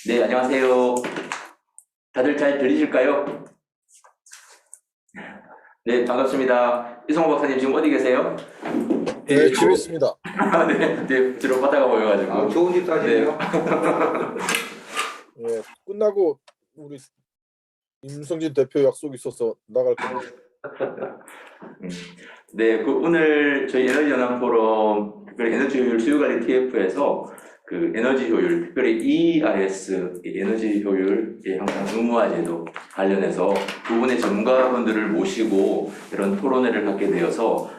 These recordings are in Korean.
네, 안녕하세요. 다들 잘 들리실까요? 네, 반갑습니다. 이성호 박사님 지금 어디 계세요? 네, 집에 있습니다. 네, 뒤로 바다가 보여가지고. 좋은 집 사시네요. 예, 끝나고 우리 임성진 대표 약속이 있어서 나갈 겁니다. 네, 오늘 저희 에너지 연합 포럼 특별히 에너지 효율 수요관리 TF에서 그 에너지 효율, 특별히 ERS, 에너지 효율 항상 의무화제도 관련해서 두 분의 전문가분들을 모시고 이런 토론회를 갖게 되어서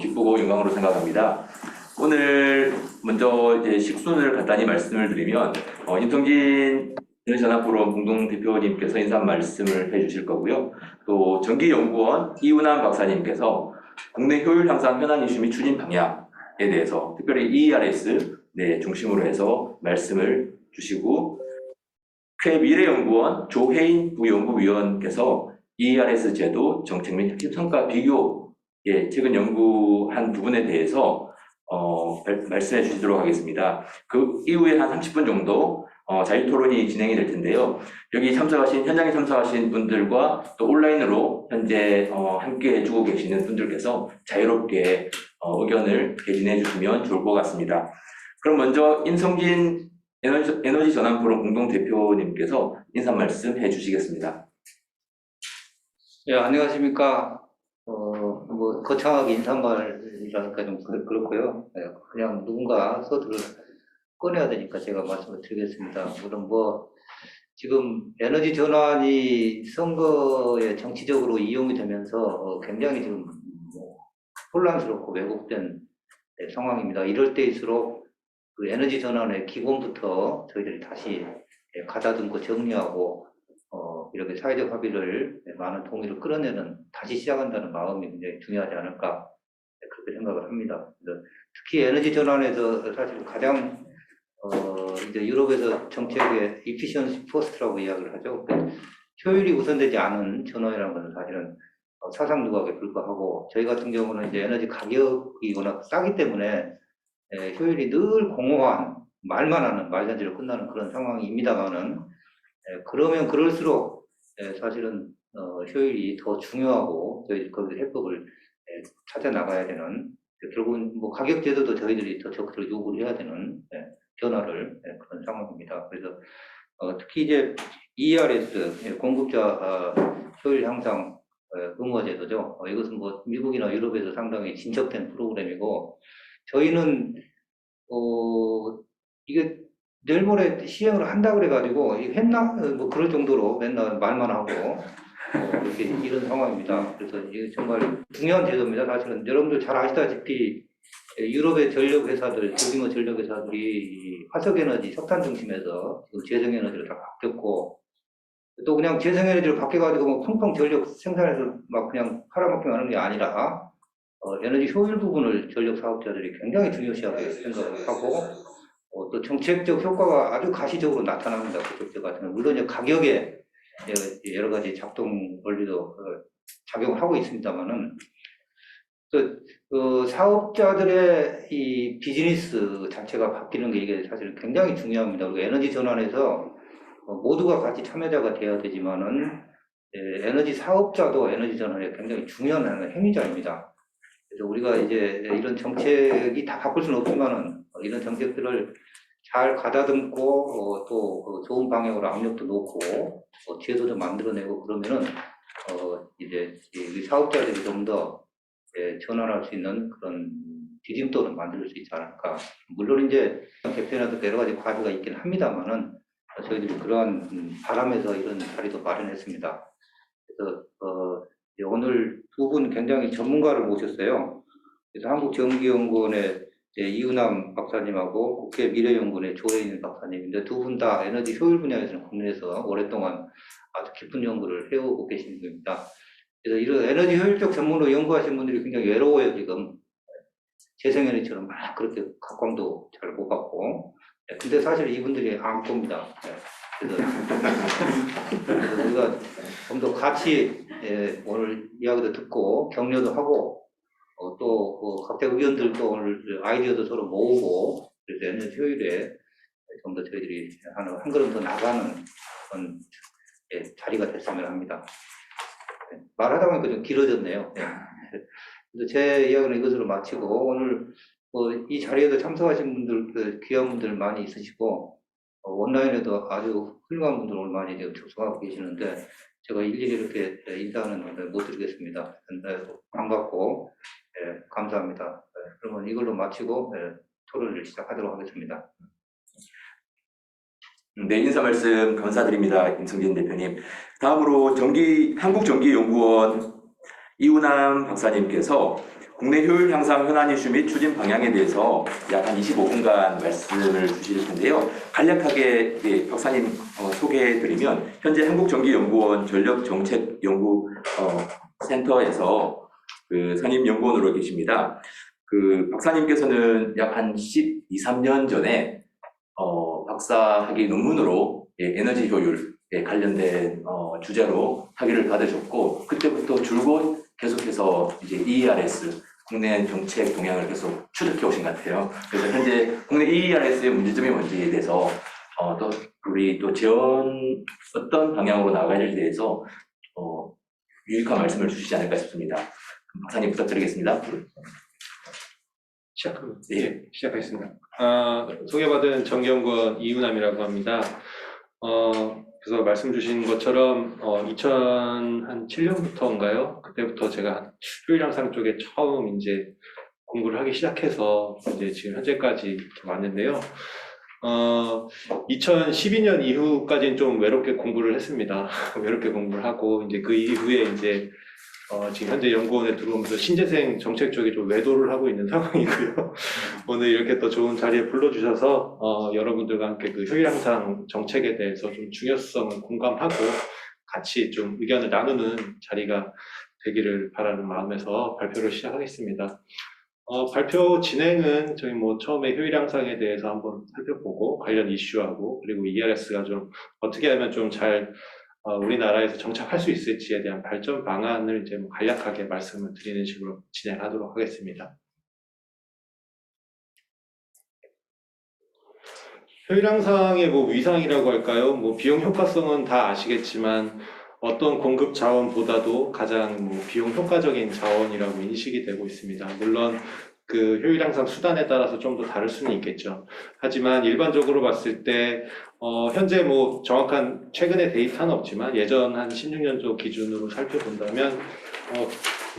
기쁘고 영광으로 생각합니다. 오늘 먼저 이제 식순을 간단히 말씀을 드리면 임성진 에너지연합포럼 공동대표님께서 인사 말씀을 해주실 거고요. 또 전기연구원 이운환 박사님께서 국내 효율 향상 현안 이슈 및 추진 방향에 대해서 특별히 ERS 중심으로 해서 말씀을 주시고, 쾌미래연구원 조혜인 부연구위원께서 ERS 제도 정책 및 핵심 성과 비교에 최근 연구한 부분에 대해서 말씀해 주시도록 하겠습니다. 그 이후에 한 30분 정도 자유토론이 진행이 될 텐데요. 여기 현장에 참석하신 분들과 또 온라인으로 현재 함께 해주고 계시는 분들께서 자유롭게 의견을 개진해 주시면 좋을 것 같습니다. 그럼 먼저 임성진 에너지 전환 포럼 공동대표님께서 인사 말씀 해주시겠습니다. 예, 안녕하십니까. 거창하게 인사말이라니까 좀 그렇고요. 예, 그냥 누군가 서두를 꺼내야 되니까 제가 말씀을 드리겠습니다. 물론 지금 에너지 전환이 선거에 정치적으로 이용이 되면서 굉장히 지금 혼란스럽고 왜곡된 상황입니다. 이럴 때일수록 그 에너지 전환의 기본부터 저희들이 다시 가다듬고 정리하고 이렇게 사회적 합의를 많은 동의를 끌어내는 다시 시작한다는 마음이 굉장히 중요하지 않을까 그렇게 생각을 합니다. 특히 에너지 전환에서 사실 가장 이제 유럽에서 정책의 efficiency first라고 이야기를 하죠. 효율이 우선되지 않은 전환이라는 것은 사실은 사상 누각에 불과하고, 저희 같은 경우는 이제 에너지 가격이 워낙 싸기 때문에 효율이 늘 공허한 말만 하는 말단지로 끝나는 그런 상황입니다만은, 그러면 그럴수록 사실은 효율이 더 중요하고 저희들이 거기서 해법을 찾아 나가야 되는, 결국은 가격 제도도 저희들이 더 적극적으로 요구를 해야 되는 변화를 그런 상황입니다. 그래서 특히 이제 ERS 공급자 효율 향상 의무화 제도죠. 이것은 미국이나 유럽에서 상당히 진척된 프로그램이고, 저희는 이게 내일 모레 시행을 한다 그래가지고 이게 했나 그럴 정도로 맨날 말만 하고 이렇게 이런 상황입니다. 그래서 이게 정말 중요한 제도입니다. 사실은 여러분들 잘 아시다시피 유럽의 전력 회사들, 대규모 전력 회사들이 화석 에너지, 석탄 중심에서 지금 재생 에너지로 다 바뀌었고, 또 그냥 재생 에너지로 바뀌어가지고 펑펑 전력 생산해서 막 그냥 팔아먹기만 하는 게 아니라 에너지 효율 부분을 전력 사업자들이 굉장히 중요시하게 생각을 하고, 또 정책적 효과가 아주 가시적으로 나타납니다. 그쪽 같은 경우 물론 이제 가격에 여러 가지 작동 원리도 작용을 하고 있습니다만은, 사업자들의 이 비즈니스 자체가 바뀌는 게 이게 사실 굉장히 중요합니다. 그리고 에너지 전환에서 모두가 같이 참여자가 돼야 되지만은 에너지 사업자도 에너지 전환에 굉장히 중요한 행위자입니다. 그래서 우리가 이제 이런 정책이 다 바꿀 수는 없지만은 이런 정책들을 잘 가다듬고 또 좋은 방향으로 압력도 놓고 제도도 만들어내고 그러면은 이제 이 사업자들이 좀 더 전환할 수 있는 그런 디딤돌을 만들 수 있지 않을까. 물론 이제 개편에도 여러 가지 과제가 있긴 합니다만은 저희들이 그러한 바람에서 이런 자리도 마련했습니다. 그래서 오늘 두 분 굉장히 전문가를 모셨어요. 그래서 한국전기연구원의 이운환 박사님하고 국회 미래연구원의 조혜인 박사님인데, 두 분 다 에너지 효율 분야에서는 국내에서 오랫동안 아주 깊은 연구를 해오고 계신 분입니다. 그래서 이런 에너지 효율적 전문으로 연구하신 분들이 굉장히 외로워요, 지금. 재생에너지처럼 막 그렇게 각광도 잘 못 받고. 근데 사실 이분들이 안꼽니다. 그래서 우리가 좀 더 같이 오늘 이야기도 듣고 격려도 하고 또 각자 의견들도 오늘 아이디어도 서로 모으고, 그래서 에너지 효율에 좀 더 저희들이 한 걸음 더 나가는 그런 자리가 됐으면 합니다. 말하다 보니까 좀 길어졌네요. 그래서 제 이야기는 이것으로 마치고 오늘 이 자리에도 참석하신 분들, 귀한 분들 많이 있으시고 온라인에도 아주 훌륭한 분들 오늘 많이 지금 접속하고 계시는데 제가 일일이 이렇게 인사하는 못 드리겠습니다. 반갑고 감사합니다. 그러면 이걸로 마치고 토론을 시작하도록 하겠습니다. 네, 인사 말씀 감사드립니다. 임성진 대표님. 다음으로 한국전기연구원 이우남 박사님께서 국내 효율 향상 현안 이슈 및 추진 방향에 대해서 약 한 25분간 말씀을 주실 텐데요. 간략하게 박사님 소개해드리면 현재 한국전기연구원 전력정책연구센터에서 선임연구원으로 계십니다. 박사님께서는 약 한 12, 13년 전에 박사학위 논문으로 에너지 효율에 관련된 주제로 학위를 받으셨고 그때부터 줄곧 계속해서 이제 EERS 국내 정책 동향을 계속 추적해 오신 것 같아요. 그래서 현재 국내 EERS의 문제점이 뭔지에 대해서 또 우리 또 어떤 방향으로 나가야에 대해서 유익한 말씀을 주시지 않을까 싶습니다. 박사님 부탁드리겠습니다. 시작하겠습니다. 소개받은 정기연구원 이우남이라고 합니다. 그래서 말씀 주신 것처럼 2007년부터인가요? 그때부터 제가 효율 향상 쪽에 처음 이제 공부를 하기 시작해서 이제 지금 현재까지 이렇게 왔는데요. 2012년 이후까지는 좀 외롭게 공부를 했습니다. 외롭게 공부를 하고 이제 그 이후에 이제 지금 현재 연구원에 들어오면서 신재생 정책 쪽에 좀 외도를 하고 있는 상황이고요. 오늘 이렇게 또 좋은 자리에 불러주셔서 여러분들과 함께 그 효율 향상 정책에 대해서 좀 중요성을 공감하고 같이 좀 의견을 나누는 자리가 되기를 바라는 마음에서 발표를 시작하겠습니다. 발표 진행은 저희 처음에 효율 향상에 대해서 한번 살펴보고 관련 이슈하고 그리고 ERS가 좀 어떻게 하면 좀 잘 우리나라에서 정착할 수 있을지에 대한 발전 방안을 이제 간략하게 말씀을 드리는 식으로 진행하도록 하겠습니다. 효율 향상의 위상이라고 할까요? 비용 효과성은 다 아시겠지만 어떤 공급 자원보다도 가장 비용 효과적인 자원이라고 인식이 되고 있습니다. 물론 그 효율 향상 수단에 따라서 좀 더 다를 수는 있겠죠. 하지만 일반적으로 봤을 때 현재 정확한 최근의 데이터는 없지만 예전 한 16년도 기준으로 살펴본다면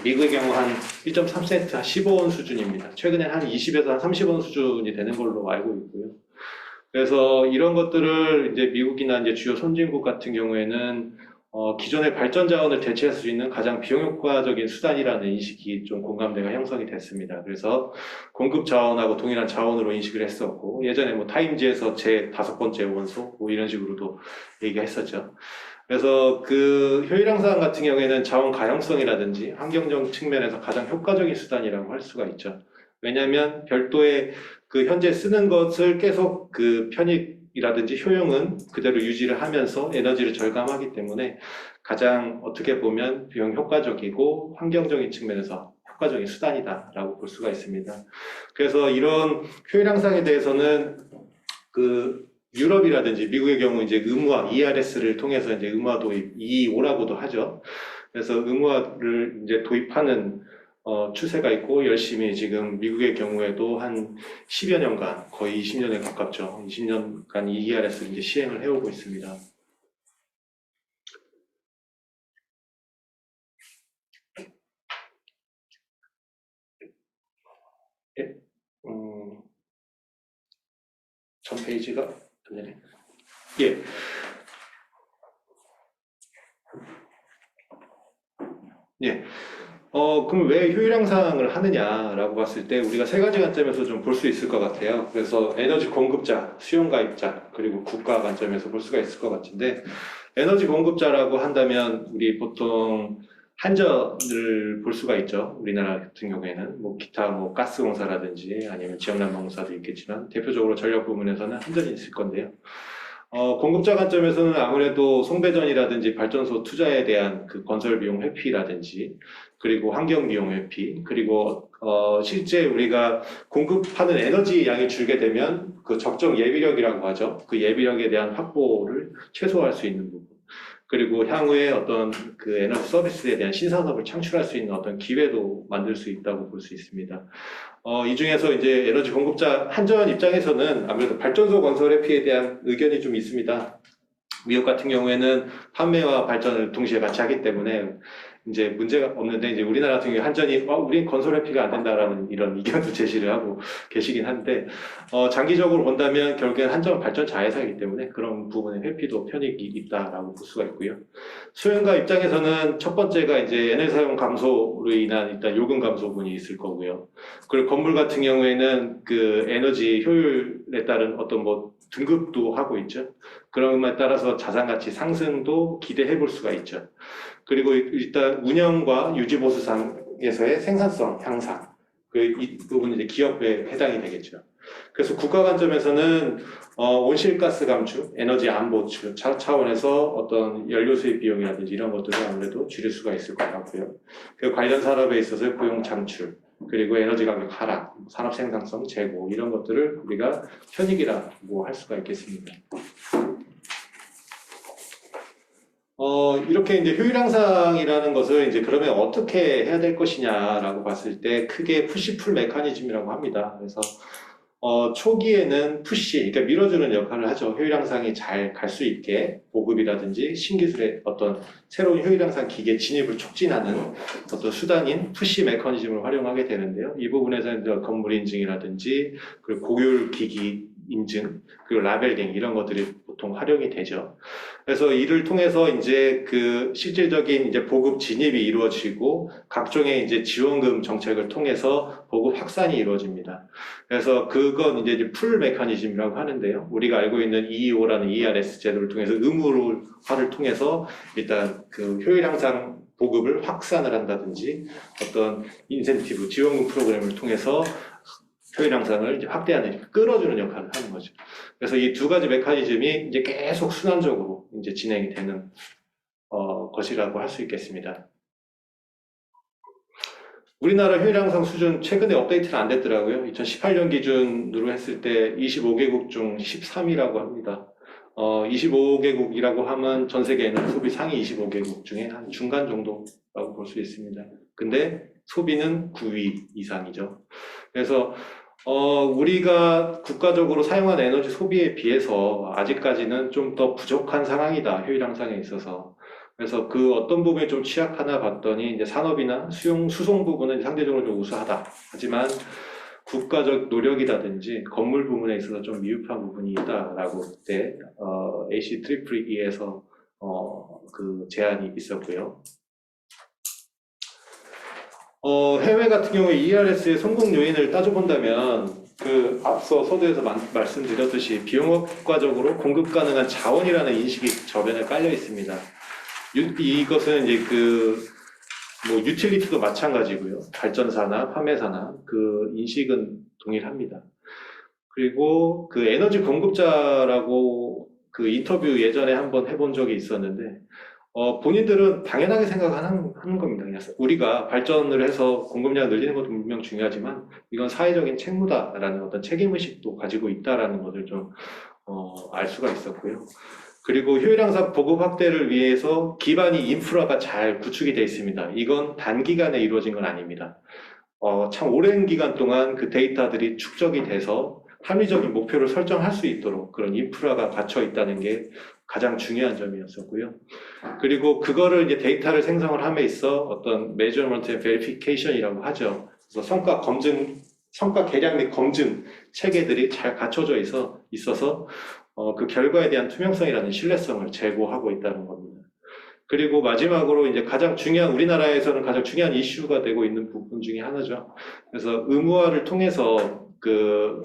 미국의 경우 한 1.3센트, 한 15원 수준입니다. 최근에 한 20에서 한 30원 수준이 되는 걸로 알고 있고요. 그래서 이런 것들을 이제 미국이나 이제 주요 선진국 같은 경우에는 기존의 발전 자원을 대체할 수 있는 가장 비용 효과적인 수단이라는 인식이 좀 공감대가 형성이 됐습니다. 그래서 공급 자원하고 동일한 자원으로 인식을 했었고 예전에 타임지에서 제 5번째 원소 이런 식으로도 얘기했었죠. 그래서 그 효율 향상 같은 경우에는 자원 가용성이라든지 환경적 측면에서 가장 효과적인 수단이라고 할 수가 있죠. 왜냐하면 별도의 그 현재 쓰는 것을 계속 그 편익이라든지 효용은 그대로 유지를 하면서 에너지를 절감하기 때문에 가장 어떻게 보면 비용 효과적이고 환경적인 측면에서 효과적인 수단이다라고 볼 수가 있습니다. 그래서 이런 효율 향상에 대해서는 그 유럽이라든지 미국의 경우 이제 의무화 ERS를 통해서 이제 의무화 도입 EEO라고도 하죠. 그래서 의무화를 이제 도입하는 추세가 있고 열심히 지금 미국의 경우에도 한 10여 년간 거의 20년에 가깝죠. 20년간 ERS를 이제 시행을 해오고 있습니다. 예, 전 페이지가 안 되네. 예. 예. 그럼 왜 효율 향상을 하느냐라고 봤을 때 우리가 세 가지 관점에서 좀 볼 수 있을 것 같아요. 그래서 에너지 공급자, 수용 가입자, 그리고 국가 관점에서 볼 수가 있을 것 같은데 에너지 공급자라고 한다면 우리 보통 한전을 볼 수가 있죠. 우리나라 같은 경우에는 기타 가스공사라든지 아니면 지역난방공사도 있겠지만 대표적으로 전력 부문에서는 한전이 있을 건데요. 공급자 관점에서는 아무래도 송배전이라든지 발전소 투자에 대한 그 건설 비용 회피라든지 그리고 환경 비용 회피 그리고 실제 우리가 공급하는 에너지 양이 줄게 되면 그 적정 예비력이라고 하죠. 그 예비력에 대한 확보를 최소화할 수 있는 부분. 그리고 향후에 어떤 그 에너지 서비스에 대한 신산업을 창출할 수 있는 어떤 기회도 만들 수 있다고 볼 수 있습니다. 이 중에서 이제 에너지 공급자 한전 입장에서는 아무래도 발전소 건설 회피에 대한 의견이 좀 있습니다. 미국 같은 경우에는 판매와 발전을 동시에 같이 하기 때문에 이제 문제가 없는데, 이제 우리나라 같은 경우에 한전이 우린 건설 회피가 안 된다라는 이런 의견도 제시를 하고 계시긴 한데, 장기적으로 본다면 결국엔 한전은 발전 자회사이기 때문에 그런 부분의 회피도 편익이 있다라고 볼 수가 있고요. 수요연가 입장에서는 첫 번째가 이제 에너지 사용 감소로 인한 일단 요금 감소분이 있을 거고요. 그리고 건물 같은 경우에는 그 에너지 효율에 따른 어떤 뭐 등급도 하고 있죠. 그런 것에 따라서 자산 가치 상승도 기대해 볼 수가 있죠. 그리고 일단 운영과 유지 보수상에서의 생산성 향상, 이 부분이 이제 기업에 해당이 되겠죠. 그래서 국가 관점에서는 온실가스 감축, 에너지 안보 차원에서 어떤 연료 수입 비용이라든지 이런 것들을 아무래도 줄일 수가 있을 것 같고요. 그 관련 산업에 있어서 고용 창출, 그리고 에너지 가격 하락, 산업 생산성 제고, 이런 것들을 우리가 편익이라고 할 수가 있겠습니다. 이렇게 이제 효율 향상이라는 것을 이제 그러면 어떻게 해야 될 것이냐라고 봤을 때 크게 푸시풀 메커니즘이라고 합니다. 그래서 초기에는 푸시, 그러니까 밀어주는 역할을 하죠. 효율 향상이 잘 갈 수 있게 보급이라든지 신기술의 어떤 새로운 효율 향상 기계 진입을 촉진하는 어떤 수단인 푸시 메커니즘을 활용하게 되는데요. 이 부분에서는 건물 인증이라든지 그리고 고효율 기기 인증, 그리고 라벨링 이런 것들이 보통 활용이 되죠. 그래서 이를 통해서 이제 그 실질적인 이제 보급 진입이 이루어지고 각종의 이제 지원금 정책을 통해서 보급 확산이 이루어집니다. 그래서 그건 이제 풀 메커니즘이라고 하는데요. 우리가 알고 있는 EEO라는 ERS 제도를 통해서 의무화를 통해서 일단 그 효율 향상 보급을 확산을 한다든지 어떤 인센티브, 지원금 프로그램을 통해서 효율 향상을 이제 확대하는, 끌어주는 역할을 하는 거죠. 그래서 이 두 가지 메커니즘이 이제 계속 순환적으로 이제 진행이 되는 것이라고 할 수 있겠습니다. 우리나라 효율 향상 수준 최근에 업데이트는 안 됐더라고요. 2018년 기준으로 했을 때 25개국 중 13위라고 합니다. 25개국이라고 하면 전 세계에는 소비 상위 25개국 중에 한 중간 정도라고 볼 수 있습니다. 근데 소비는 9위 이상이죠. 그래서 우리가 국가적으로 사용한 에너지 소비에 비해서 아직까지는 좀 더 부족한 상황이다, 효율 향상에 있어서. 그래서 그 어떤 부분이 좀 취약하나 봤더니 이제 산업이나 수송 부분은 상대적으로 좀 우수하다. 하지만 국가적 노력이라든지 건물 부분에 있어서 좀 미흡한 부분이 있다라고 그때 ACEE에서 그 제안이 있었고요. 해외 같은 경우에 ERS의 성공 요인을 따져본다면 그 앞서 서두에서 말씀드렸듯이 비용효과적으로 공급 가능한 자원이라는 인식이 저변에 깔려 있습니다. 이것은 이제 뭐 유틸리티도 마찬가지고요. 발전사나 판매사나 그 인식은 동일합니다. 그리고 그 에너지 공급자라고 그 인터뷰 예전에 한번 해본 적이 있었는데 본인들은 당연하게 생각하는 겁니다. 그냥 우리가 발전을 해서 공급량을 늘리는 것도 분명 중요하지만 이건 사회적인 책무다라는 어떤 책임의식도 가지고 있다라는 것을 좀 알 수가 있었고요. 그리고 효율 향상 보급 확대를 위해서 기반이 인프라가 잘 구축이 되어 있습니다. 이건 단기간에 이루어진 건 아닙니다. 참 오랜 기간 동안 그 데이터들이 축적이 돼서 합리적인 목표를 설정할 수 있도록 그런 인프라가 갖춰 있다는 게 가장 중요한 점이었었고요. 그리고 그거를 이제 데이터를 생성을 함에 있어 어떤 measurement and verification이라고 하죠. 그래서 성과 계량 및 검증 체계들이 잘 갖춰져 있어서 그 결과에 대한 투명성이라는 신뢰성을 제고하고 있다는 겁니다. 그리고 마지막으로 이제 우리나라에서는 가장 중요한 이슈가 되고 있는 부분 중에 하나죠. 그래서 의무화를 통해서 그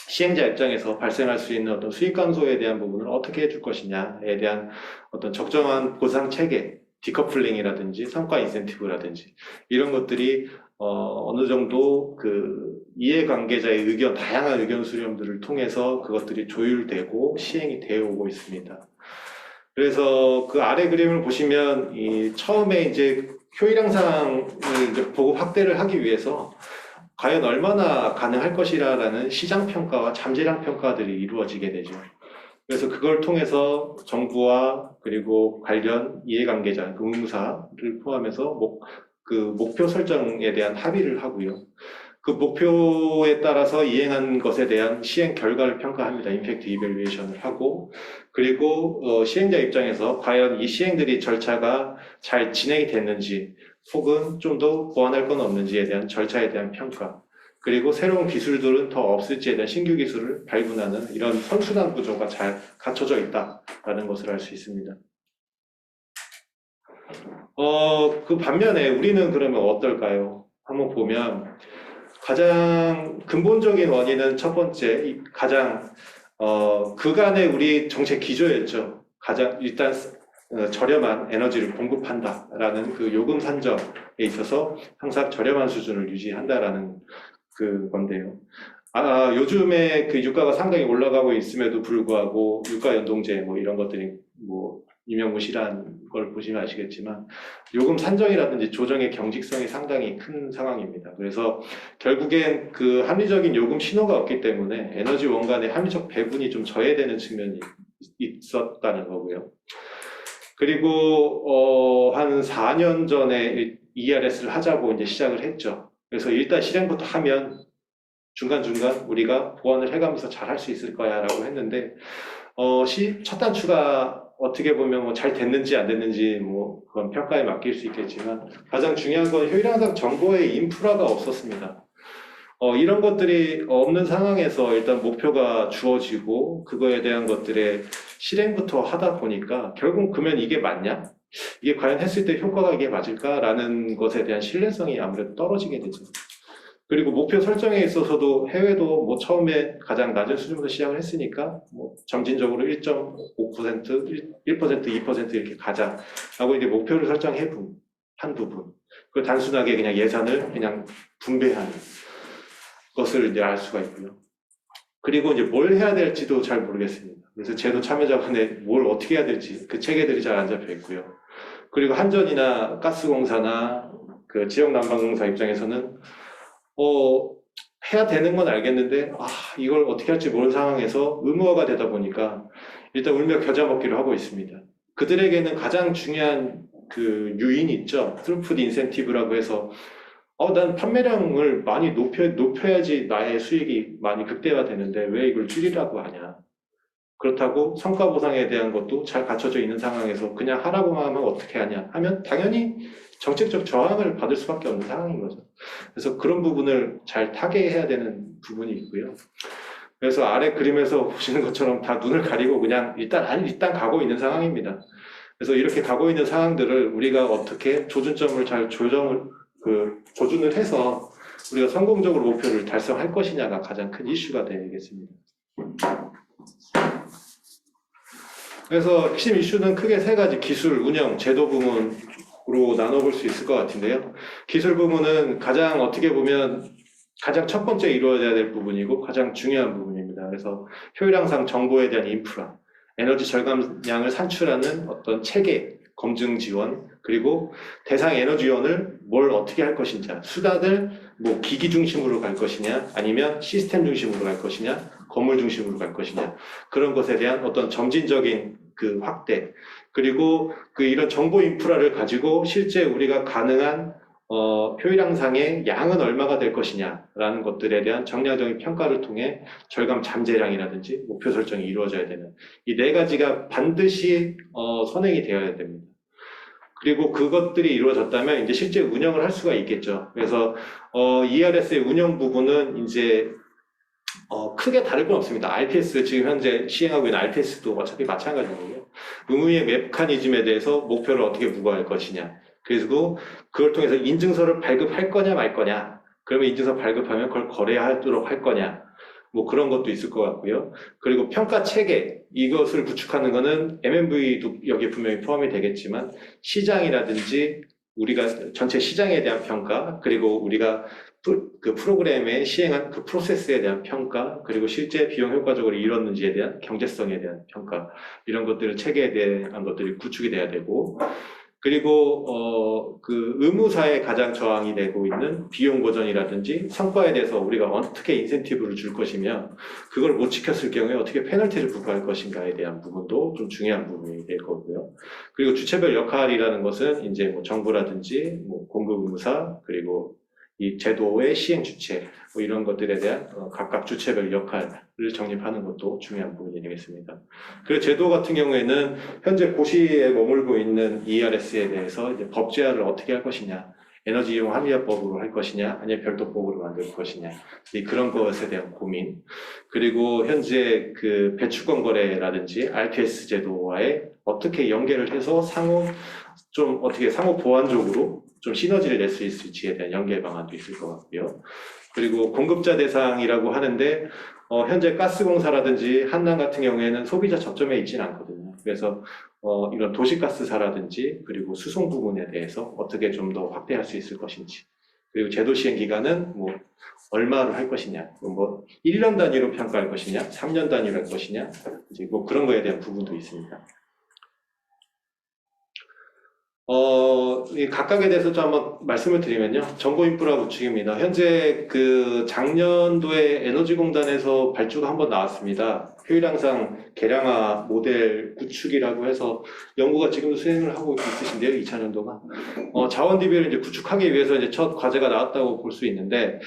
시행자 입장에서 발생할 수 있는 어떤 수익 감소에 대한 부분을 어떻게 해줄 것이냐에 대한 어떤 적정한 보상 체계, 디커플링이라든지 성과 인센티브라든지 이런 것들이 어느 정도 그 이해관계자의 의견, 다양한 의견 수렴들을 통해서 그것들이 조율되고 시행이 되어 오고 있습니다. 그래서 그 아래 그림을 보시면 처음에 이제 효율 향상을 이제 보급 확대를 하기 위해서 과연 얼마나 가능할 것이라는 시장 평가와 잠재력 평가들이 이루어지게 되죠. 그래서 그걸 통해서 정부와 그리고 관련 이해관계자, 그 의무사를 포함해서 그 목표 설정에 대한 합의를 하고요. 그 목표에 따라서 이행한 것에 대한 시행 결과를 평가합니다. 임팩트 이밸루에이션을 하고, 그리고 시행자 입장에서 과연 이 시행들이 절차가 잘 진행이 됐는지, 혹은 좀 더 보완할 건 없는지에 대한 절차에 대한 평가, 그리고 새로운 기술들은 더 없을지에 대한 신규 기술을 발굴하는 이런 선순환 구조가 잘 갖춰져 있다라는 것을 알 수 있습니다. 그 반면에 우리는 그러면 어떨까요? 한번 보면 가장 근본적인 원인은 첫 번째, 가장 그간의 우리 정책 기조였죠. 가장 일단 저렴한 에너지를 공급한다라는 그 요금 산정에 있어서 항상 저렴한 수준을 유지한다라는 그 건데요. 요즘에 그 유가가 상당히 올라가고 있음에도 불구하고 유가 연동제 뭐 이런 것들이 뭐 유명무실한 걸 보시면 아시겠지만 요금 산정이라든지 조정의 경직성이 상당히 큰 상황입니다. 그래서 결국엔 그 합리적인 요금 신호가 없기 때문에 에너지 원간의 합리적 배분이 좀 저해되는 측면이 있었다는 거고요. 그리고 한 4년 전에 ERS를 하자고 이제 시작을 했죠. 그래서 일단 실행부터 하면 중간중간 우리가 보완을 해가면서 잘 할 수 있을 거야 라고 했는데 첫 단추가 어떻게 보면 뭐 잘 됐는지 안 됐는지 뭐 그건 평가에 맡길 수 있겠지만 가장 중요한 건 효율향상 정보의 인프라가 없었습니다. 이런 것들이 없는 상황에서 일단 목표가 주어지고 그거에 대한 것들의 실행부터 하다 보니까 결국 그러면 이게 맞냐? 이게 과연 했을 때 효과가 이게 맞을까라는 것에 대한 신뢰성이 아무래도 떨어지게 되죠. 그리고 목표 설정에 있어서도 해외도 뭐 처음에 가장 낮은 수준부터 시작을 했으니까 뭐 점진적으로 1.5%, 1%, 2% 이렇게 가자라고 이제 목표를 설정해 한 부분. 그 단순하게 그냥 예산을 그냥 분배하는 것을 이제 알 수가 있고요. 그리고 이제 뭘 해야 될지도 잘 모르겠습니다. 그래서 제도 참여자분에 뭘 어떻게 해야 될지 그 체계들이 잘 안 잡혀 있고요. 그리고 한전이나 가스공사나 그 지역난방공사 입장에서는 해야 되는 건 알겠는데 이걸 어떻게 할지 모르는 상황에서 의무화가 되다 보니까 일단 울며 겨자 먹기로 하고 있습니다. 그들에게는 가장 중요한 그 유인이 있죠. 트루풋 인센티브라고 해서 난 판매량을 많이 높여야지 나의 수익이 많이 극대화되는데 왜 이걸 줄이라고 하냐. 그렇다고 성과 보상에 대한 것도 잘 갖춰져 있는 상황에서 그냥 하라고만 하면 어떻게 하냐 하면 당연히 정책적 저항을 받을 수밖에 없는 상황인 거죠. 그래서 그런 부분을 잘 타개해야 되는 부분이 있고요. 그래서 아래 그림에서 보시는 것처럼 다 눈을 가리고 그냥 일단 가고 있는 상황입니다. 그래서 이렇게 가고 있는 상황들을 우리가 어떻게 조준점을 잘 조준을 해서 우리가 성공적으로 목표를 달성할 것이냐가 가장 큰 이슈가 되겠습니다. 그래서 핵심 이슈는 크게 세 가지: 기술, 운영, 제도 부문으로 나눠볼 수 있을 것 같은데요. 기술 부문은 가장 어떻게 보면 가장 첫 번째 이루어져야 될 부분이고 가장 중요한 부분입니다. 그래서 효율향상 정보에 대한 인프라, 에너지 절감량을 산출하는 어떤 체계, 검증 지원, 그리고 대상 에너지원을 뭘 어떻게 할 것인지, 수단을 뭐 기기 중심으로 갈 것이냐, 아니면 시스템 중심으로 갈 것이냐, 건물 중심으로 갈 것이냐, 그런 것에 대한 어떤 점진적인 그 확대, 그리고 이런 정보 인프라를 가지고 실제 우리가 가능한 효율향상의 양은 얼마가 될 것이냐라는 것들에 대한 정량적인 평가를 통해 절감 잠재량이라든지 목표 설정이 이루어져야 되는 이 네 가지가 반드시 선행이 되어야 됩니다. 그리고 그것들이 이루어졌다면 이제 실제 운영을 할 수가 있겠죠. 그래서 ERS의 운영 부분은 이제 크게 다를 건 없습니다. RPS, 지금 현재 시행하고 있는 RPS도 어차피 마찬가지고요. 의무의 메커니즘에 대해서 목표를 어떻게 부과할 것이냐, 그리고 그걸 통해서 인증서를 발급할 거냐 말 거냐, 그러면 인증서 발급하면 그걸 거래하도록 할 거냐, 뭐 그런 것도 있을 것 같고요. 그리고 평가 체계, 이것을 구축하는 거는 MNV도 여기에 분명히 포함이 되겠지만 시장이라든지 우리가 전체 시장에 대한 평가, 그리고 우리가 그 프로그램에 시행한 그 프로세스에 대한 평가, 그리고 실제 비용 효과적으로 이뤘는지에 대한 경제성에 대한 평가, 이런 것들을 체계에 대한 것들이 구축이 돼야 되고, 그리고 그 의무사에 가장 저항이 되고 있는 비용 보전이라든지 성과에 대해서 우리가 어떻게 인센티브를 줄 것이며 그걸 못 지켰을 경우에 어떻게 페널티를 부과할 것인가에 대한 부분도 좀 중요한 부분이 될 거고요. 그리고 주체별 역할이라는 것은 이제 뭐 정부라든지 뭐 공급 의무사 그리고 이 제도의 시행 주체 뭐 이런 것들에 대한 각각 주체별 역할을 정립하는 것도 중요한 부분이 되겠습니다. 그리고 제도 같은 경우에는 현재 고시에 머물고 있는 ERS에 대해서 이제 법제화를 어떻게 할 것이냐, 에너지 이용 합리화법으로 할 것이냐, 아니면 별도법으로 만들 것이냐, 그런 것에 대한 고민. 그리고 현재 그 배출권 거래라든지 RTS 제도와의 어떻게 연계를 해서 좀 어떻게 상호 보완적으로 좀 시너지를 낼 수 있을지에 대한 연계 방안도 있을 것 같고요. 그리고 공급자 대상이라고 하는데 현재 가스공사라든지 한남 같은 경우에는 소비자 접점에 있지는 않거든요. 그래서 이런 도시가스사라든지 그리고 수송 부분에 대해서 어떻게 좀 더 확대할 수 있을 것인지 그리고 제도 시행 기간은 뭐 얼마로 할 것이냐, 뭐 1년 단위로 평가할 것이냐, 3년 단위로 할 것이냐, 이제 뭐 그런 거에 대한 부분도 있습니다. 이 각각에 대해서 좀 한번 말씀을 드리면요. 정보 인프라 구축입니다. 현재 그 작년도에 에너지공단에서 발주가 한번 나왔습니다. 효율향상 계량화 모델 구축이라고 해서 연구가 지금도 수행을 하고 있으신데요. 2차년도가. 자원 DB를 이제 구축하기 위해서 이제 첫 과제가 나왔다고 볼 수 있는데,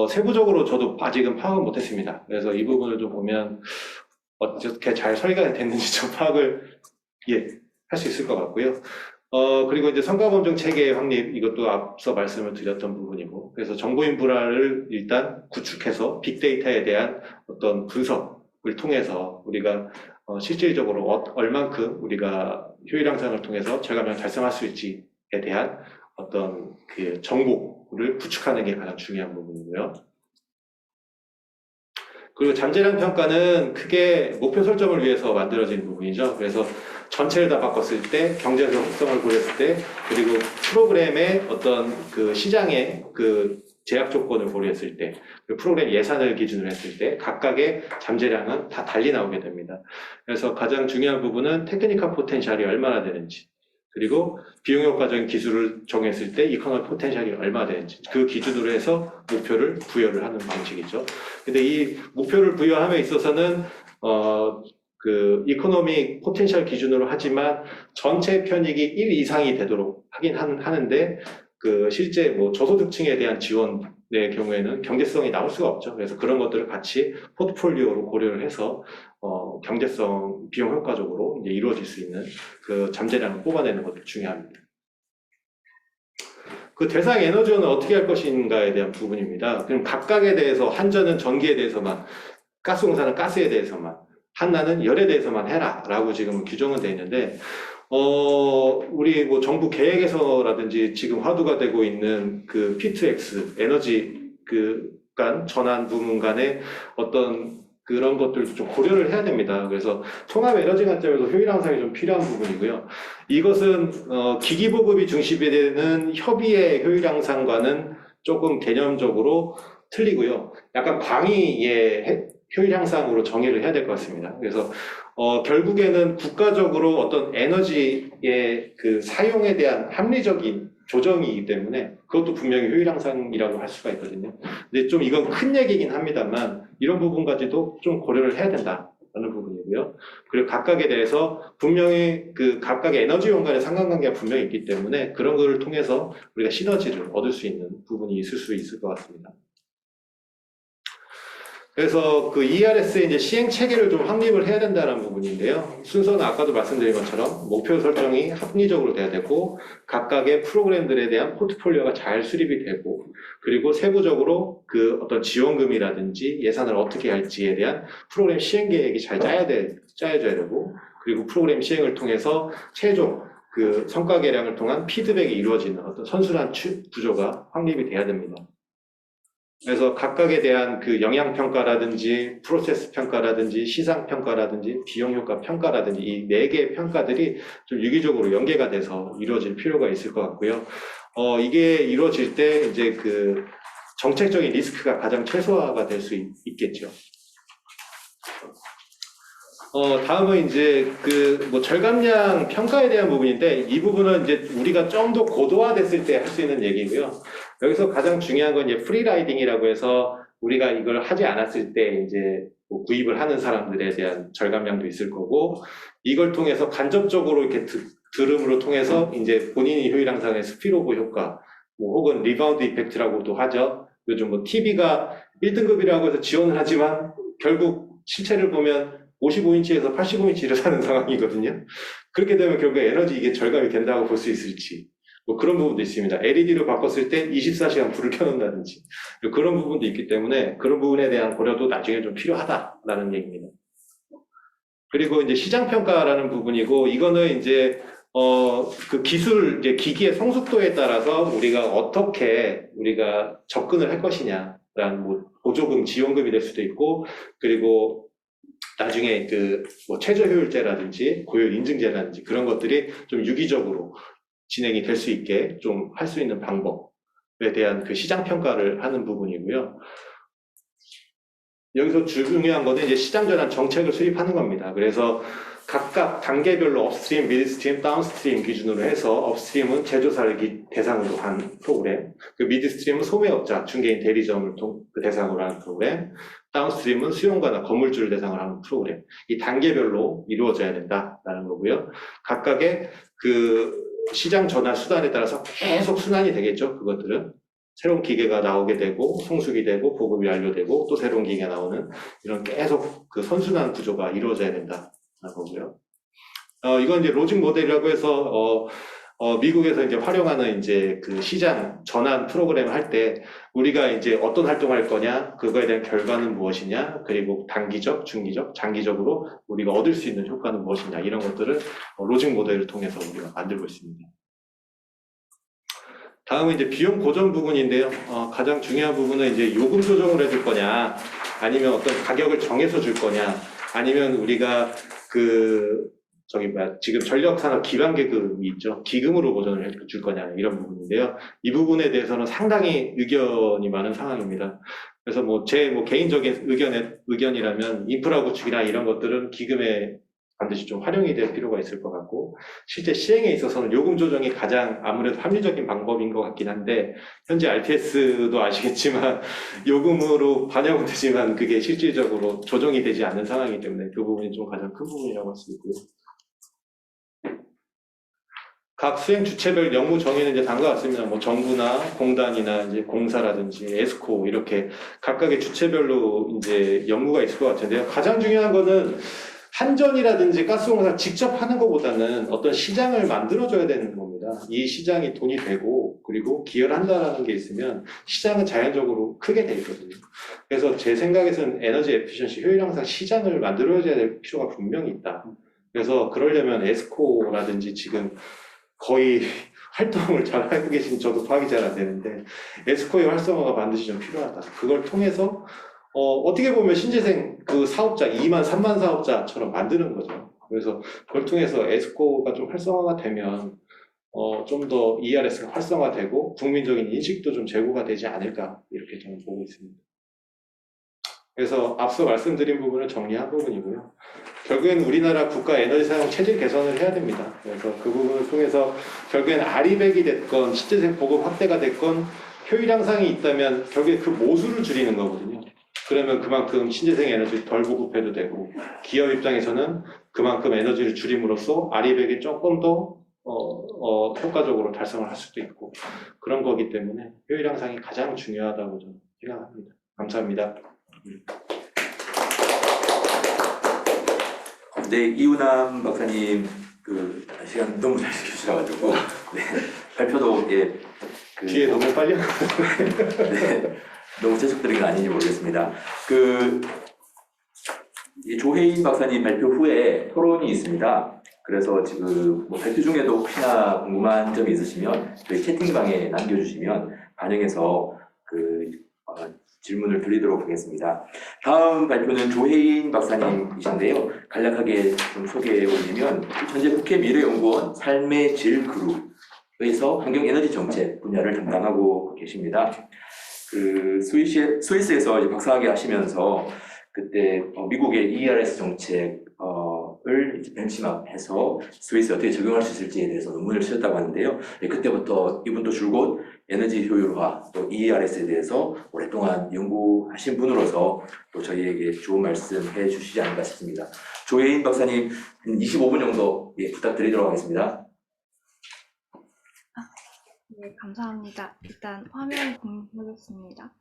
세부적으로 저도 아직은 파악은 못했습니다. 그래서 이 부분을 좀 보면 어떻게 잘 설계가 됐는지 좀 파악을 할 수 있을 것 같고요. 그리고 이제 성과검증 체계의 확립, 이것도 앞서 말씀을 드렸던 부분이고, 그래서 정보 인프라를 일단 구축해서 빅데이터에 대한 어떤 분석을 통해서 우리가 실질적으로 얼만큼 우리가 효율 향상을 통해서 절감량을 달성할 수 있지에 대한 어떤 그 정보를 구축하는 게 가장 중요한 부분이고요. 그리고 잠재량 평가는 크게 목표 설정을 위해서 만들어진 부분이죠. 그래서 전체를 다 바꿨을 때, 경제적 합성을 고렸을 때, 그리고 프로그램의 어떤 그 시장의 그 제약 조건을 고려했을 때, 프로그램 예산을 기준으로 했을 때, 각각의 잠재량은 다 달리 나오게 됩니다. 그래서 가장 중요한 부분은 테크니컬 포텐셜이 얼마나 되는지, 그리고 비용 효과적인 기술을 정했을 때 이코노미 포텐셜이 얼마나 되는지, 그 기준으로 해서 목표를 부여를 하는 방식이죠. 근데 이 목표를 부여함에 있어서는, 그 이코노미 포텐셜 기준으로 하지만 전체 편익이 1 이상이 되도록 하긴 하는데 그 실제 뭐 저소득층에 대한 지원의 경우에는 경제성이 나올 수가 없죠. 그래서 그런 것들을 같이 포트폴리오로 고려를 해서 경제성 비용 효과적으로 이제 이루어질 수 있는 그 잠재량을 뽑아내는 것도 중요합니다. 그 대상 에너지원은 어떻게 할 것인가에 대한 부분입니다. 그럼 각각에 대해서 한전은 전기에 대해서만, 가스공사는 가스에 대해서만, 한나는 열에 대해서만 해라 라고 지금 규정은 되어 있는데 우리 뭐 정부 계획에서라든지 지금 화두가 되고 있는 그 P2X 에너지 간 전환 부문 간의 어떤 그런 것들도 좀 고려를 해야 됩니다. 그래서 통합 에너지 관점에서 효율 향상이 좀 필요한 부분이고요. 이것은 기기 보급이 중심이 되는 협의의 효율 향상과는 조금 개념적으로 틀리고요. 약간 광의의 효율 향상으로 정의를 해야 될 것 같습니다. 그래서 결국에는 국가적으로 어떤 에너지의 그 사용에 대한 합리적인 조정이기 때문에 그것도 분명히 효율 향상이라고 할 수가 있거든요. 근데 좀 이건 큰 얘기긴 합니다만 이런 부분까지도 좀 고려를 해야 된다라는 부분이고요. 그리고 각각에 대해서 분명히 그 각각의 에너지원 간의 상관관계가 분명히 있기 때문에 그런 거를 통해서 우리가 시너지를 얻을 수 있는 부분이 있을 수 있을 것 같습니다. 그래서 그 ERS의 이제 시행 체계를 좀 확립을 해야 된다는 부분인데요. 순서는 아까도 말씀드린 것처럼 목표 설정이 합리적으로 돼야 되고 각각의 프로그램들에 대한 포트폴리오가 잘 수립이 되고 그리고 세부적으로 그 어떤 지원금이라든지 예산을 어떻게 할지에 대한 프로그램 시행 계획이 잘 짜여져야 되고 그리고 프로그램 시행을 통해서 최종 그 성과 계량을 통한 피드백이 이루어지는 어떤 선순환 구조가 확립이 돼야 됩니다. 그래서 각각에 대한 그 영향평가라든지 프로세스 평가라든지 시상평가라든지 비용효과 평가라든지 이 4개의 평가들이 좀 유기적으로 연계가 돼서 이루어질 필요가 있을 것 같고요. 이게 이루어질 때 이제 그 정책적인 리스크가 가장 최소화가 될 수 있겠죠. 다음은 이제 뭐 절감량 평가에 대한 부분인데, 이 부분은 이제 우리가 좀 더 고도화됐을 때 할 수 있는 얘기고요. 여기서 가장 중요한 건 이제 프리라이딩이라고 해서 우리가 이걸 하지 않았을 때 이제 뭐 구입을 하는 사람들에 대한 절감량도 있을 거고, 이걸 통해서 간접적으로 이렇게 들음으로 통해서 이제 본인이 효율 향상의 스피로브 효과, 뭐 혹은 리바운드 이펙트라고도 하죠. 요즘 뭐 TV가 1등급이라고 해서 지원을 하지만 결국 실체를 보면 55인치에서 85인치를 사는 상황이거든요. 그렇게 되면 결국 에너지 이게 절감이 된다고 볼 수 있을지, 뭐 그런 부분도 있습니다. LED로 바꿨을 때 24시간 불을 켜놓는다든지 그런 부분도 있기 때문에 그런 부분에 대한 고려도 나중에 좀 필요하다라는 얘기입니다. 그리고 이제 시장 평가라는 부분이고, 이거는 이제 그 기술, 이제 기기의 성숙도에 따라서 우리가 어떻게 우리가 접근을 할 것이냐라는 뭐 보조금, 지원금이 될 수도 있고, 그리고 나중에 그 뭐 최저 효율제라든지 고효율 인증제라든지 그런 것들이 좀 유기적으로 진행이 될 수 있게 좀 할 수 있는 방법에 대한 그 시장 평가를 하는 부분이고요. 여기서 중요한 거는 이제 시장 전환 정책을 수립하는 겁니다. 그래서 각각 단계별로 업스트림, 미드스트림, 다운스트림 기준으로 해서, 업스트림은 제조사를 대상으로 한 프로그램, 그 미드스트림은 소매업자, 중개인 대리점을 대상으로 하는 프로그램, 다운스트림은 수용가나 건물주를 대상으로 하는 프로그램. 이 단계별로 이루어져야 된다라는 거고요. 각각의 그 시장 전환 수단에 따라서 계속 순환이 되겠죠. 그것들은 새로운 기계가 나오게 되고 성숙이 되고 보급이 완료되고 또 새로운 기계가 나오는, 이런 계속 그 선순환 구조가 이루어져야 된다라는 거고요. 이건 이제 로직 모델이라고 해서 미국에서 이제 활용하는 이제 그 시장 전환 프로그램을 할 때 우리가 이제 어떤 활동을 할 거냐, 그거에 대한 결과는 무엇이냐, 그리고 단기적, 중기적, 장기적으로 우리가 얻을 수 있는 효과는 무엇이냐, 이런 것들을 로직 모델을 통해서 우리가 만들고 있습니다. 다음은 이제 비용 고정 부분인데요. 가장 중요한 부분은 이제 요금 조정을 해줄 거냐, 아니면 어떤 가격을 정해서 줄 거냐, 아니면 우리가 지금 전력산업 기반계급이 있죠. 기금으로 보전을 해줄 거냐, 이런 부분인데요. 이 부분에 대해서는 상당히 의견이 많은 상황입니다. 그래서 제 개인적인 의견이라면 인프라 구축이나 이런 것들은 기금에 반드시 좀 활용이 될 필요가 있을 것 같고, 실제 시행에 있어서는 요금 조정이 가장 아무래도 합리적인 방법인 것 같긴 한데, 현재 RTS도 아시겠지만 요금으로 반영은 되지만 그게 실질적으로 조정이 되지 않는 상황이기 때문에 그 부분이 좀 가장 큰 부분이라고 할 수 있고요. 각 수행 주체별 영무 정의는 이제 다음과 같습니다. 정부나 공단이나 이제 공사라든지 에스코, 이렇게 각각의 주체별로 이제 영무가 있을 것 같은데요. 가장 중요한 거는 한전이라든지 가스공사 직접 하는 것보다는 어떤 시장을 만들어줘야 되는 겁니다. 이 시장이 돈이 되고 그리고 기여를 한다는 게 있으면 시장은 자연적으로 크게 돼 있거든요. 그래서 제 생각에서는 에너지 에피션시, 효율 향상 시장을 만들어줘야 될 필요가 분명히 있다. 그래서 그러려면 에스코라든지 지금 거의 활동을 잘 하고 계신, 저도 파악이 잘 안 되는데 에스코의 활성화가 반드시 좀 필요하다. 그걸 통해서 어떻게 보면 신재생 그 사업자 2만 3만 사업자처럼 만드는 거죠. 그래서 그걸 통해서 에스코가 좀 활성화가 되면 좀 더 ERS가 활성화되고 국민적인 인식도 좀 제고가 되지 않을까, 이렇게 저는 보고 있습니다. 그래서 앞서 말씀드린 부분을 정리한 부분이고요. 결국에는 우리나라 국가 에너지 사용 체질 개선을 해야 됩니다. 그래서 그 부분을 통해서 결국에는 아리백이 됐건 신재생 보급 확대가 됐건 효율 향상이 있다면 결국에 그 모수를 줄이는 거거든요. 그러면 그만큼 신재생 에너지를 덜 보급해도 되고, 기업 입장에서는 그만큼 에너지를 줄임으로써 아리백이 조금 더 효과적으로 달성을 할 수도 있고, 그런 거기 때문에 효율 향상이 가장 중요하다고 저는 생각합니다. 감사합니다. 네, 이우남 박사님 시간 너무 잘 지켜주셔가지고 네, 발표도 뒤에 너무 빨리 네, 너무 재촉드린 건 아닌지 모르겠습니다. 이 조혜인 박사님 발표 후에 토론이 있습니다. 그래서 지금 발표 중에도 혹시나 궁금한 점이 있으시면 저희 채팅방에 남겨주시면 반영해서 질문을 드리도록 하겠습니다. 다음 발표는 조혜인 박사님이신데요. 간략하게 좀 소개해 보시면 현재 국회 미래연구원 삶의 질 그룹에서 환경에너지 정책 분야를 담당하고 계십니다. 스위스에서 이제 박사학위 하시면서 그때 미국의 ERS 정책 을 이제 벤치마크해서 스위스에 어떻게 적용할 수 있을지에 대해서 논문을 쓰셨다고 하는데요. 네, 그때부터 이분도 줄곧 에너지 효율화 또 ERS에 대해서 오랫동안 연구하신 분으로서 또 저희에게 좋은 말씀 해주시지 않을까 싶습니다. 조혜인 박사님 한 25분 정도 부탁드리도록 하겠습니다. 네, 감사합니다. 일단 화면 공유하겠습니다.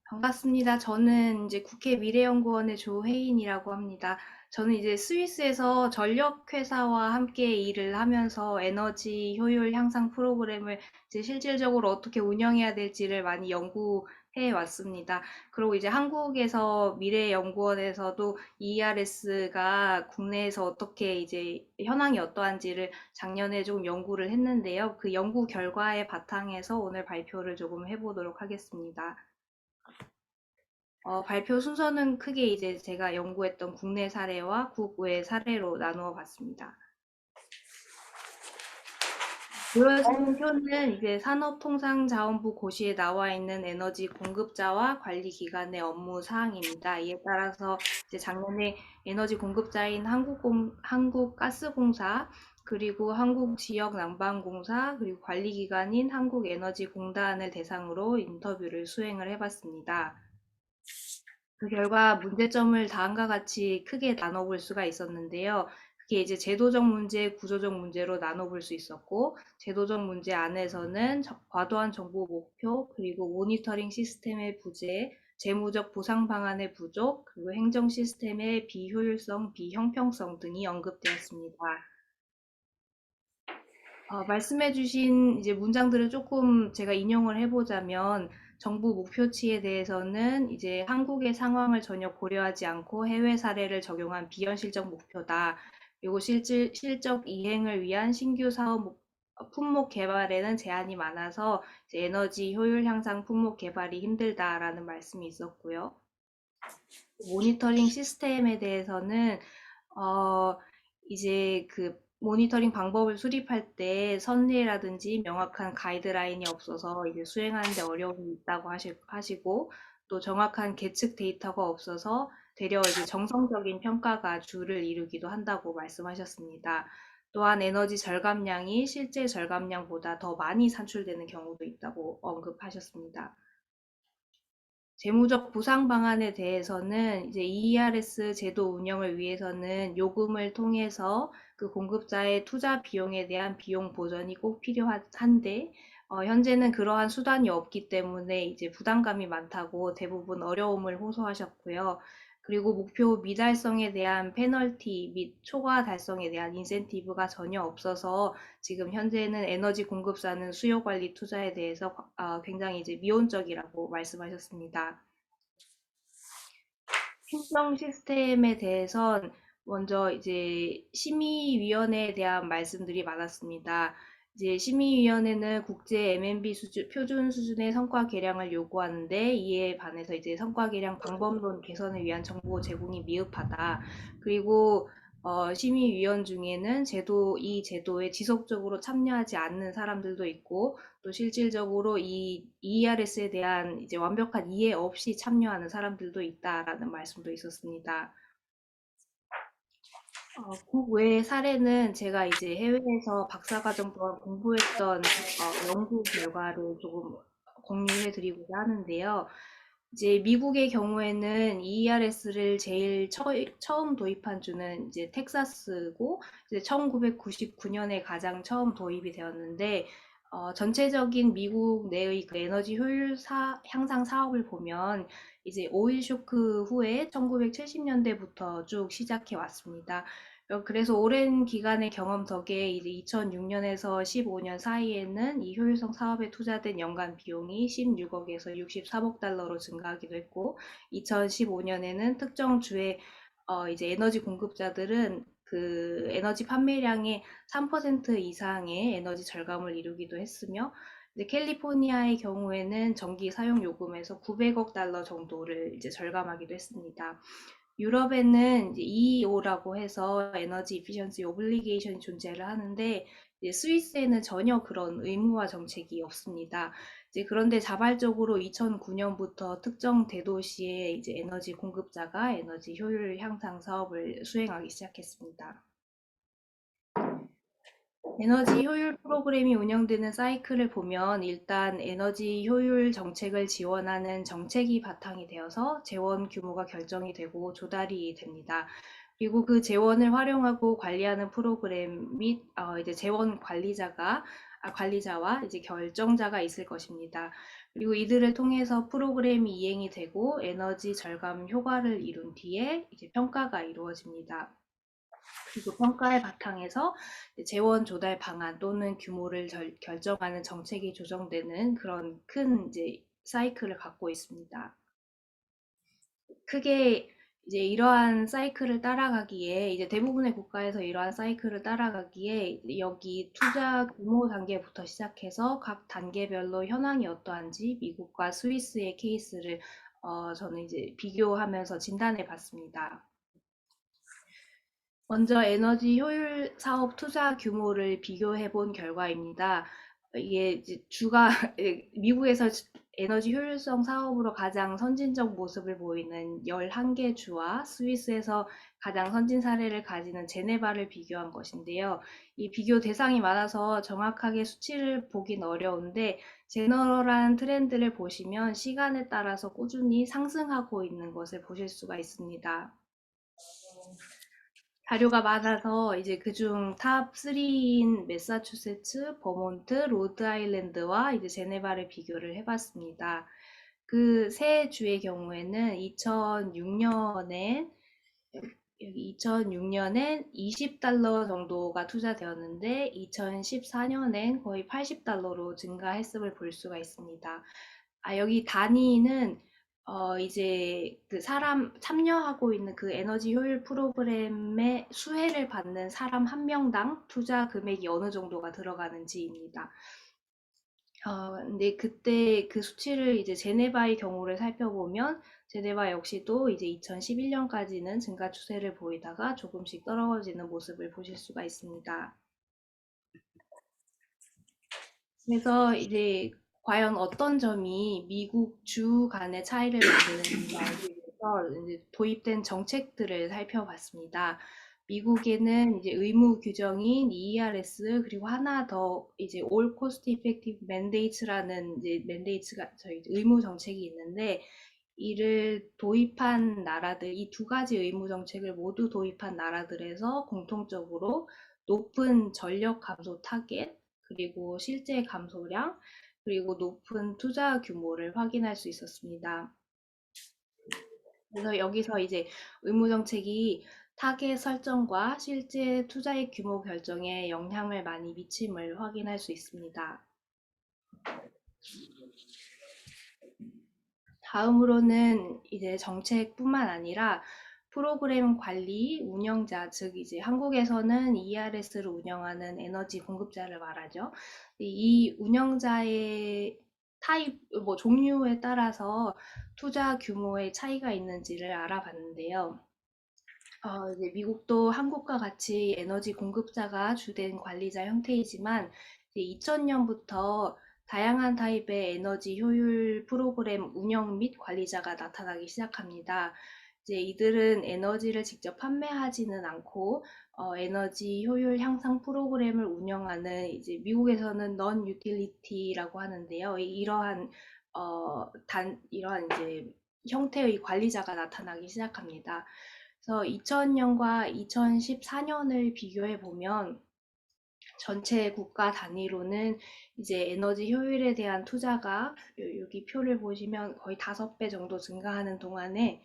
반갑습니다. 저는 이제 국회 미래연구원의 조혜인이라고 합니다. 저는 이제 스위스에서 전력회사와 함께 일을 하면서 에너지 효율 향상 프로그램을 이제 실질적으로 어떻게 운영해야 될지를 많이 연구해 왔습니다. 그리고 이제 한국에서 미래연구원에서도 ERS가 국내에서 어떻게 이제 현황이 어떠한지를 작년에 조금 연구를 했는데요. 그 연구 결과에 바탕해서 오늘 발표를 조금 해보도록 하겠습니다. 발표 순서는 크게 이제 제가 연구했던 국내 사례와 국외 사례로 나누어 봤습니다. 보여지는 표는 이제 산업통상자원부 고시에 나와 있는 에너지 공급자와 관리 기관의 업무 사항입니다. 이에 따라서 이제 작년에 에너지 공급자인 한국가스공사, 그리고 한국지역난방공사, 그리고 관리 기관인 한국에너지공단을 대상으로 인터뷰를 수행을 해봤습니다. 그 결과 문제점을 다음과 같이 크게 나눠볼 수가 있었는데요. 그게 이제 제도적 문제, 구조적 문제로 나눠볼 수 있었고, 제도적 문제 안에서는 과도한 정보 목표, 그리고 모니터링 시스템의 부재, 재무적 보상 방안의 부족, 그리고 행정 시스템의 비효율성, 비형평성 등이 언급되었습니다. 말씀해주신 이제 문장들을 조금 제가 인용을 해보자면, 정부 목표치에 대해서는 이제 한국의 상황을 전혀 고려하지 않고 해외 사례를 적용한 비현실적 목표다. 그리고 실적 이행을 위한 신규 사업 품목 개발에는 제한이 많아서 이제 에너지 효율 향상 품목 개발이 힘들다라는 말씀이 있었고요. 모니터링 시스템에 대해서는 이제 그 모니터링 방법을 수립할 때 선례라든지 명확한 가이드라인이 없어서 이제 수행하는 데 어려움이 있다고 하시고, 또 정확한 계측 데이터가 없어서 되려 이제 정성적인 평가가 주를 이루기도 한다고 말씀하셨습니다. 또한 에너지 절감량이 실제 절감량보다 더 많이 산출되는 경우도 있다고 언급하셨습니다. 재무적 보상 방안에 대해서는 이제 ERS 제도 운영을 위해서는 요금을 통해서 그 공급자의 투자 비용에 대한 비용 보전이 꼭 필요한데, 현재는 그러한 수단이 없기 때문에 이제 부담감이 많다고 대부분 어려움을 호소하셨고요. 그리고 목표 미달성에 대한 페널티 및 초과 달성에 대한 인센티브가 전혀 없어서 지금 현재는 에너지 공급사는 수요 관리 투자에 대해서 굉장히 이제 미온적이라고 말씀하셨습니다. 행정 시스템에 대해선 먼저 이제 심의위원회에 대한 말씀들이 많았습니다. 이제 심의위원회는 국제 MNB 표준 수준의 성과 계량을 요구하는데, 이에 반해서 이제 성과 계량 방법론 개선을 위한 정보 제공이 미흡하다. 그리고 심의위원 중에는 이 제도에 지속적으로 참여하지 않는 사람들도 있고, 또 실질적으로 이 ERS에 대한 이제 완벽한 이해 없이 참여하는 사람들도 있다라는 말씀도 있었습니다. 국외 사례는 제가 이제 해외에서 박사과정 동안 공부했던 연구 결과를 조금 공유해 드리고자 하는데요. 이제 미국의 경우에는 ERS를 제일 처음 도입한 주는 이제 텍사스고, 이제 1999년에 가장 처음 도입이 되었는데, 전체적인 미국 내의 그 에너지 효율 향상 사업을 보면 이제 오일 쇼크 후에 1970년대부터 쭉 시작해 왔습니다. 그래서 오랜 기간의 경험 덕에 이제 2006년에서 15년 사이에는 이 효율성 사업에 투자된 연간 비용이 16억에서 63억 달러로 증가하기도 했고, 2015년에는 특정 주의 이제 에너지 공급자들은 그 에너지 판매량의 3% 이상의 에너지 절감을 이루기도 했으며, 이제 캘리포니아의 경우에는 전기 사용 요금에서 900억 달러 정도를 이제 절감하기도 했습니다. 유럽에는 이제 EEO라고 해서 에너지 이피션시 오블리게이션이 존재를 하는데, 이제 스위스에는 전혀 그런 의무화 정책이 없습니다. 이제 그런데 자발적으로 2009년부터 특정 대도시의 이제 에너지 공급자가 에너지 효율 향상 사업을 수행하기 시작했습니다. 에너지 효율 프로그램이 운영되는 사이클을 보면 일단 에너지 효율 정책을 지원하는 정책이 바탕이 되어서 재원 규모가 결정이 되고 조달이 됩니다. 그리고 그 재원을 활용하고 관리하는 프로그램 및 이제 재원 관리자와 이제 결정자가 있을 것입니다. 그리고 이들을 통해서 프로그램이 이행이 되고 에너지 절감 효과를 이룬 뒤에 이제 평가가 이루어집니다. 그리고 평가의 바탕에서 재원 조달 방안 또는 규모를 결정하는 정책이 조정되는 그런 큰 이제 사이클을 갖고 있습니다. 크게 이제 이러한 사이클을 따라가기에 이제 대부분의 국가에서 이러한 사이클을 따라가기에 여기 투자 규모 단계부터 시작해서 각 단계별로 현황이 어떠한지 미국과 스위스의 케이스를 저는 이제 비교하면서 진단해 봤습니다. 먼저 에너지 효율 사업 투자 규모를 비교해 본 결과입니다. 이게 이제 미국에서 에너지 효율성 사업으로 가장 선진적 모습을 보이는 11개 주와 스위스에서 가장 선진 사례를 가지는 제네바를 비교한 것인데요. 이 비교 대상이 많아서 정확하게 수치를 보긴 어려운데 제너럴한 트렌드를 보시면 시간에 따라서 꾸준히 상승하고 있는 것을 보실 수가 있습니다. 자료가 많아서 이제 그중 탑 3인 매사추세츠, 버몬트, 로드아일랜드와 이제 제네바를 비교를 해봤습니다. 그 세 주의 경우에는 2006년엔 20달러 정도가 투자되었는데 2014년엔 거의 80달러로 증가했음을 볼 수가 있습니다. 여기 단위는 이제 그 참여하고 있는 그 에너지 효율 프로그램의 수혜를 받는 사람 한 명당 투자 금액이 어느 정도가 들어가는지입니다. 근데 그때 그 수치를 이제 제네바의 경우를 살펴보면 제네바 역시도 이제 2011년까지는 증가 추세를 보이다가 조금씩 떨어지는 모습을 보실 수가 있습니다. 그래서 이제 과연 어떤 점이 미국 주 간의 차이를 만드는지에 대해서 이제 도입된 정책들을 살펴봤습니다. 미국에는 이제 의무 규정인 ERS 그리고 하나 더 이제 All Cost Effective Mandates라는 이제 맨데이트가 저희 의무 정책이 있는데 이를 도입한 나라들, 이 두 가지 의무 정책을 모두 도입한 나라들에서 공통적으로 높은 전력 감소 타겟, 그리고 실제 감소량, 그리고 높은 투자 규모를 확인할 수 있었습니다. 그래서 여기서 이제 의무 정책이 타겟 설정과 실제 투자의 규모 결정에 영향을 많이 미침을 확인할 수 있습니다. 다음으로는 이제 정책뿐만 아니라 프로그램 관리 운영자, 즉 이제 한국에서는 ERS를 운영하는 에너지 공급자를 말하죠. 이 운영자의 종류에 따라서 투자 규모의 차이가 있는지를 알아봤는데요. 이제 미국도 한국과 같이 에너지 공급자가 주된 관리자 형태이지만 2000년부터 다양한 타입의 에너지 효율 프로그램 운영 및 관리자가 나타나기 시작합니다. 이제 이들은 에너지를 직접 판매하지는 않고 에너지 효율 향상 프로그램을 운영하는 이제 미국에서는 non utility라고 하는데요. 이러한 이제 형태의 관리자가 나타나기 시작합니다. 그래서 2000년과 2014년을 비교해 보면 전체 국가 단위로는 이제 에너지 효율에 대한 투자가 여기 표를 보시면 거의 5배 정도 증가하는 동안에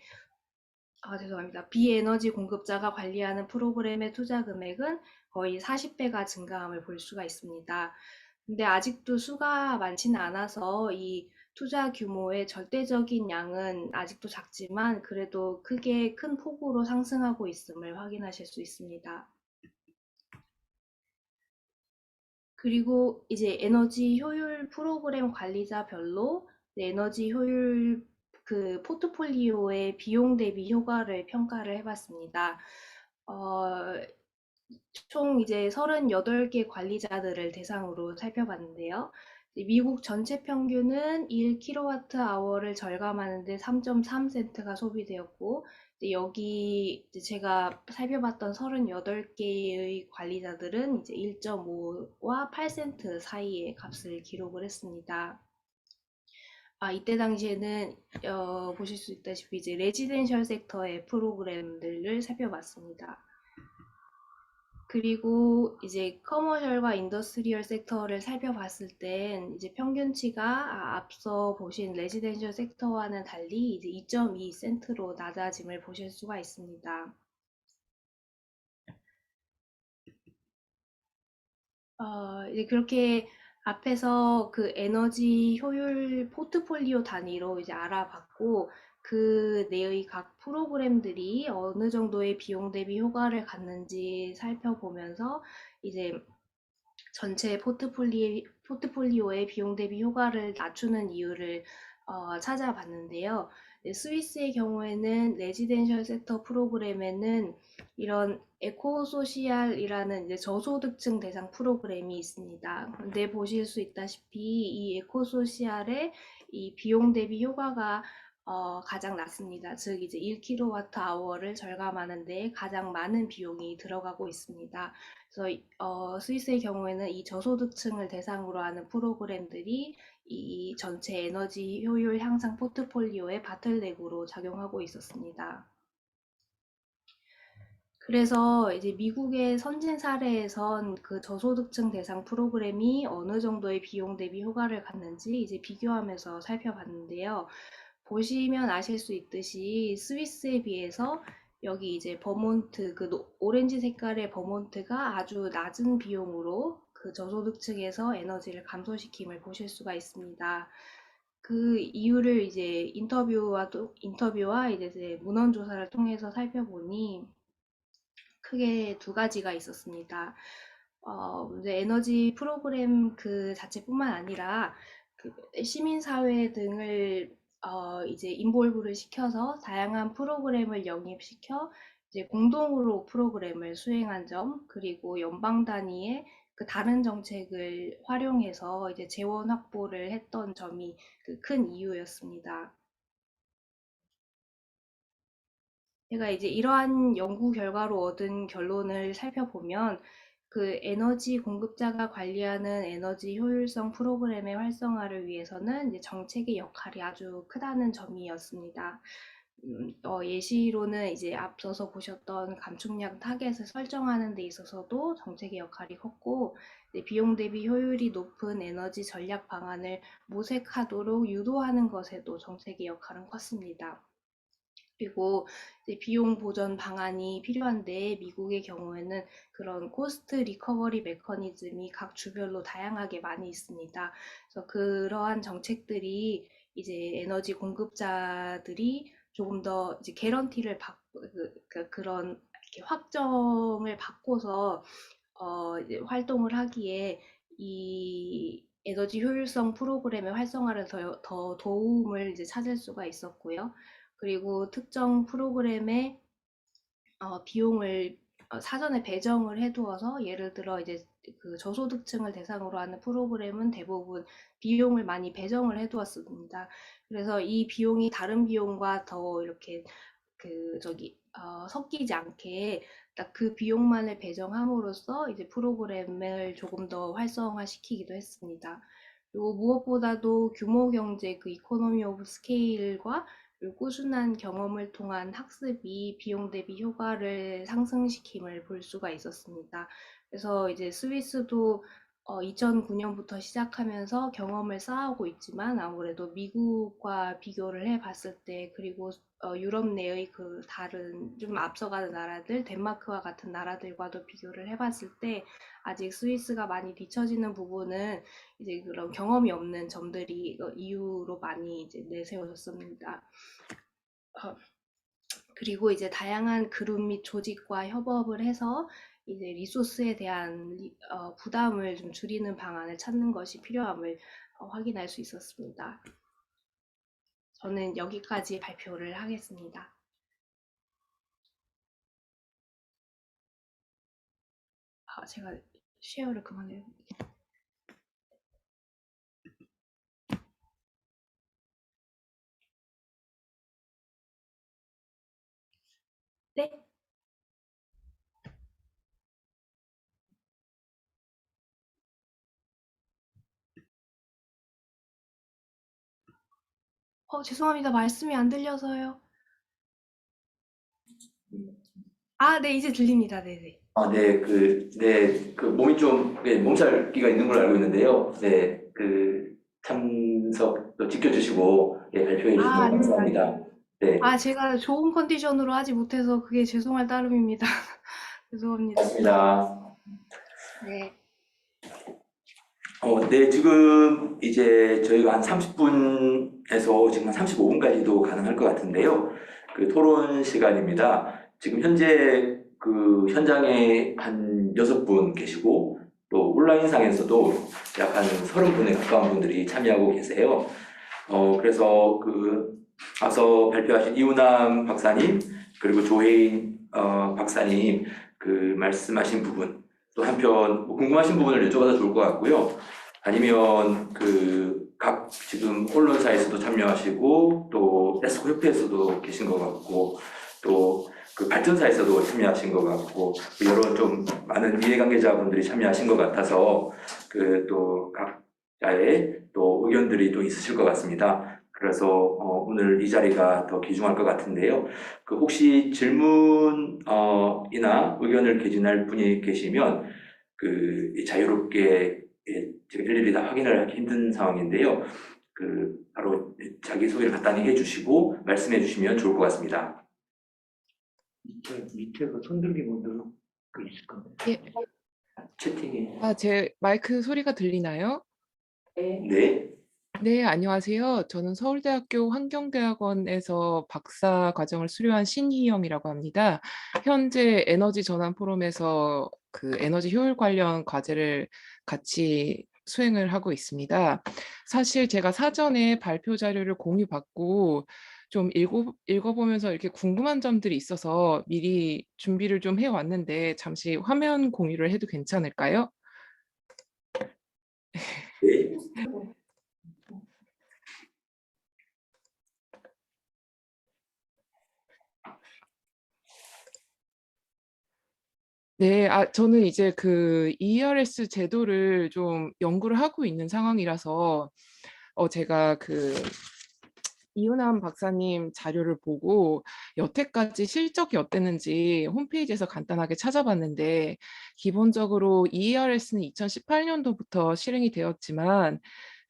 죄송합니다. 비에너지 공급자가 관리하는 프로그램의 투자 금액은 거의 40배가 증가함을 볼 수가 있습니다. 근데 아직도 수가 많지는 않아서 이 투자 규모의 절대적인 양은 아직도 작지만 그래도 크게 큰 폭으로 상승하고 있음을 확인하실 수 있습니다. 그리고 이제 에너지 효율 프로그램 관리자별로 에너지 효율 그 포트폴리오의 비용 대비 효과를 평가를 해봤습니다. 총 이제 38개 관리자들을 대상으로 살펴봤는데요. 미국 전체 평균은 1kWh를 절감하는데 3.3센트가 소비되었고, 여기 제가 살펴봤던 38개의 관리자들은 이제 1.5와 8센트 사이의 값을 기록을 했습니다. 이때 당시에는 보실 수 있다시피 이제 레지덴셜 섹터의 프로그램들을 살펴봤습니다. 그리고 이제 커머셜과 인더스트리얼 섹터를 살펴봤을 땐 이제 평균치가 앞서 보신 레지덴셜 섹터와는 달리 이제 2.2센트로 낮아짐을 보실 수가 있습니다. 이제 그렇게 앞에서 그 에너지 효율 포트폴리오 단위로 이제 알아봤고, 그 내의 각 프로그램들이 어느 정도의 비용 대비 효과를 갖는지 살펴보면서 이제 전체 포트폴리오의 비용 대비 효과를 낮추는 이유를 찾아봤는데요. 스위스의 경우에는 레지덴셜 섹터 프로그램에는 이런 에코소시알이라는 이제 저소득층 대상 프로그램이 있습니다. 근데 보실 수 있다시피 이 에코소시알의 이 비용 대비 효과가 가장 낮습니다. 즉 이제 1kWh를 절감하는 데 가장 많은 비용이 들어가고 있습니다. 그래서 스위스의 경우에는 이 저소득층을 대상으로 하는 프로그램들이 이 전체 에너지 효율 향상 포트폴리오의 바틀넥으로 작용하고 있었습니다. 그래서 이제 미국의 선진 사례에선 그 저소득층 대상 프로그램이 어느 정도의 비용 대비 효과를 갖는지 이제 비교하면서 살펴봤는데요. 보시면 아실 수 있듯이 스위스에 비해서 여기 이제 버몬트, 오렌지 색깔의 버몬트가 아주 낮은 비용으로 그 저소득층에서 에너지를 감소시킴을 보실 수가 있습니다. 그 이유를 이제 인터뷰와 이제 문헌 조사를 통해서 살펴보니 크게 두 가지가 있었습니다. 이제 에너지 프로그램 그 자체뿐만 아니라 그 시민사회 등을 이제 인볼브를 시켜서 다양한 프로그램을 영입시켜 이제 공동으로 프로그램을 수행한 점, 그리고 연방 단위의 그 다른 정책을 활용해서 이제 재원 확보를 했던 점이 그 큰 이유였습니다. 제가 이제 이러한 연구 결과로 얻은 결론을 살펴보면 그 에너지 공급자가 관리하는 에너지 효율성 프로그램의 활성화를 위해서는 이제 정책의 역할이 아주 크다는 점이었습니다. 예시로는 이제 앞서서 보셨던 감축량 타겟을 설정하는 데 있어서도 정책의 역할이 컸고, 비용 대비 효율이 높은 에너지 전략 방안을 모색하도록 유도하는 것에도 정책의 역할은 컸습니다. 그리고 이제 비용 보전 방안이 필요한데 미국의 경우에는 그런 코스트 리커버리 메커니즘이 각 주별로 다양하게 많이 있습니다. 그래서 그러한 정책들이 이제 에너지 공급자들이 조금 더 이제 개런티를 받고 그런 이렇게 확정을 받고서 이제 활동을 하기에 이 에너지 효율성 프로그램의 활성화를 더 도움을 이제 찾을 수가 있었고요. 그리고 특정 프로그램의 비용을 사전에 배정을 해두어서 예를 들어 이제 그 저소득층을 대상으로 하는 프로그램은 대부분 비용을 많이 배정을 해두었습니다. 그래서 이 비용이 다른 비용과 더 이렇게 섞이지 않게 딱 그 비용만을 배정함으로써 이제 프로그램을 조금 더 활성화시키기도 했습니다. 그리고 무엇보다도 규모 경제 그 이코노미 오브 스케일과 그리고 꾸준한 경험을 통한 학습이 비용 대비 효과를 상승시킴을 볼 수가 있었습니다. 그래서 이제 스위스도 2009년부터 시작하면서 경험을 쌓아오고 있지만 아무래도 미국과 비교를 해봤을 때 그리고 유럽 내의 그 다른 좀 앞서가는 나라들, 덴마크와 같은 나라들과도 비교를 해봤을 때 아직 스위스가 많이 뒤처지는 부분은 이제 그런 경험이 없는 점들이 이유로 많이 이제 내세워졌습니다. 그리고 이제 다양한 그룹 및 조직과 협업을 해서 이제 리소스에 대한 부담을 좀 줄이는 방안을 찾는 것이 필요함을 확인할 수 있었습니다. 저는 여기까지 발표를 하겠습니다. 제가 쉐어를 그만해요. 네? 죄송합니다. 말씀이 안 들려서요. 아, 네, 이제 들립니다. 네네. 몸이 좀, 몸살기가 있는 걸로 알고 있는데요. 참석 또 지켜주시고, 발표해 주셔서 아닙니다. 감사합니다. 네, 제가 좋은 컨디션으로 하지 못해서 그게 죄송할 따름입니다. 죄송합니다. 고맙습니다. 네. 지금 이제 저희가 한 30분에서 지금 한 35분까지도 가능할 것 같은데요. 그 토론 시간입니다. 지금 현재 그 현장에 한 6분 계시고, 또 온라인상에서도 약 한 30분에 가까운 분들이 참여하고 계세요. 그래서 앞서 발표하신 이우남 박사님, 그리고 조혜인 박사님 말씀하신 부분, 또 한편 뭐 궁금하신 부분을 여쭤봐도 좋을 것 같고요. 아니면 각 지금 언론사에서도 참여하시고, 또 에스코 협회에서도 계신 것 같고, 또 발전사에서도 참여하신 것 같고, 여러 좀 많은 이해관계자분들이 참여하신 것 같아서 또 각자의 또 의견들이 또 있으실 것 같습니다. 그래서 오늘 이 자리가 더 귀중할 것 같은데요. 혹시 질문 이나 의견을 개진할 분이 계시면 자유롭게 제가 일일이 다 확인을 하기 힘든 상황인데요. 바로 자기소개를 간단히 해주시고 말씀해 주시면 좋을 것 같습니다. 밑에 그 손들기 분들 있을 건데. 예. 채팅에. 제 마이크 소리가 들리나요? 네. 네, 안녕하세요. 저는 서울대학교 환경대학원에서 박사 과정을 수료한 신희영이라고 합니다. 현재 에너지 전환 포럼에서 에너지 효율 관련 과제를 같이 수행을 하고 있습니다. 사실 제가 사전에 발표 자료를 공유받고 좀 읽어보면서 이렇게 궁금한 점들이 있어서 미리 준비를 좀 해왔는데 잠시 화면 공유를 해도 괜찮을까요? 네. 네, 저는 이제 ERS 제도를 좀 연구를 하고 있는 상황이라서 제가 이은함 박사님 자료를 보고 여태까지 실적이 어땠는지 홈페이지에서 간단하게 찾아봤는데 기본적으로 ERS는 2018년도부터 실행이 되었지만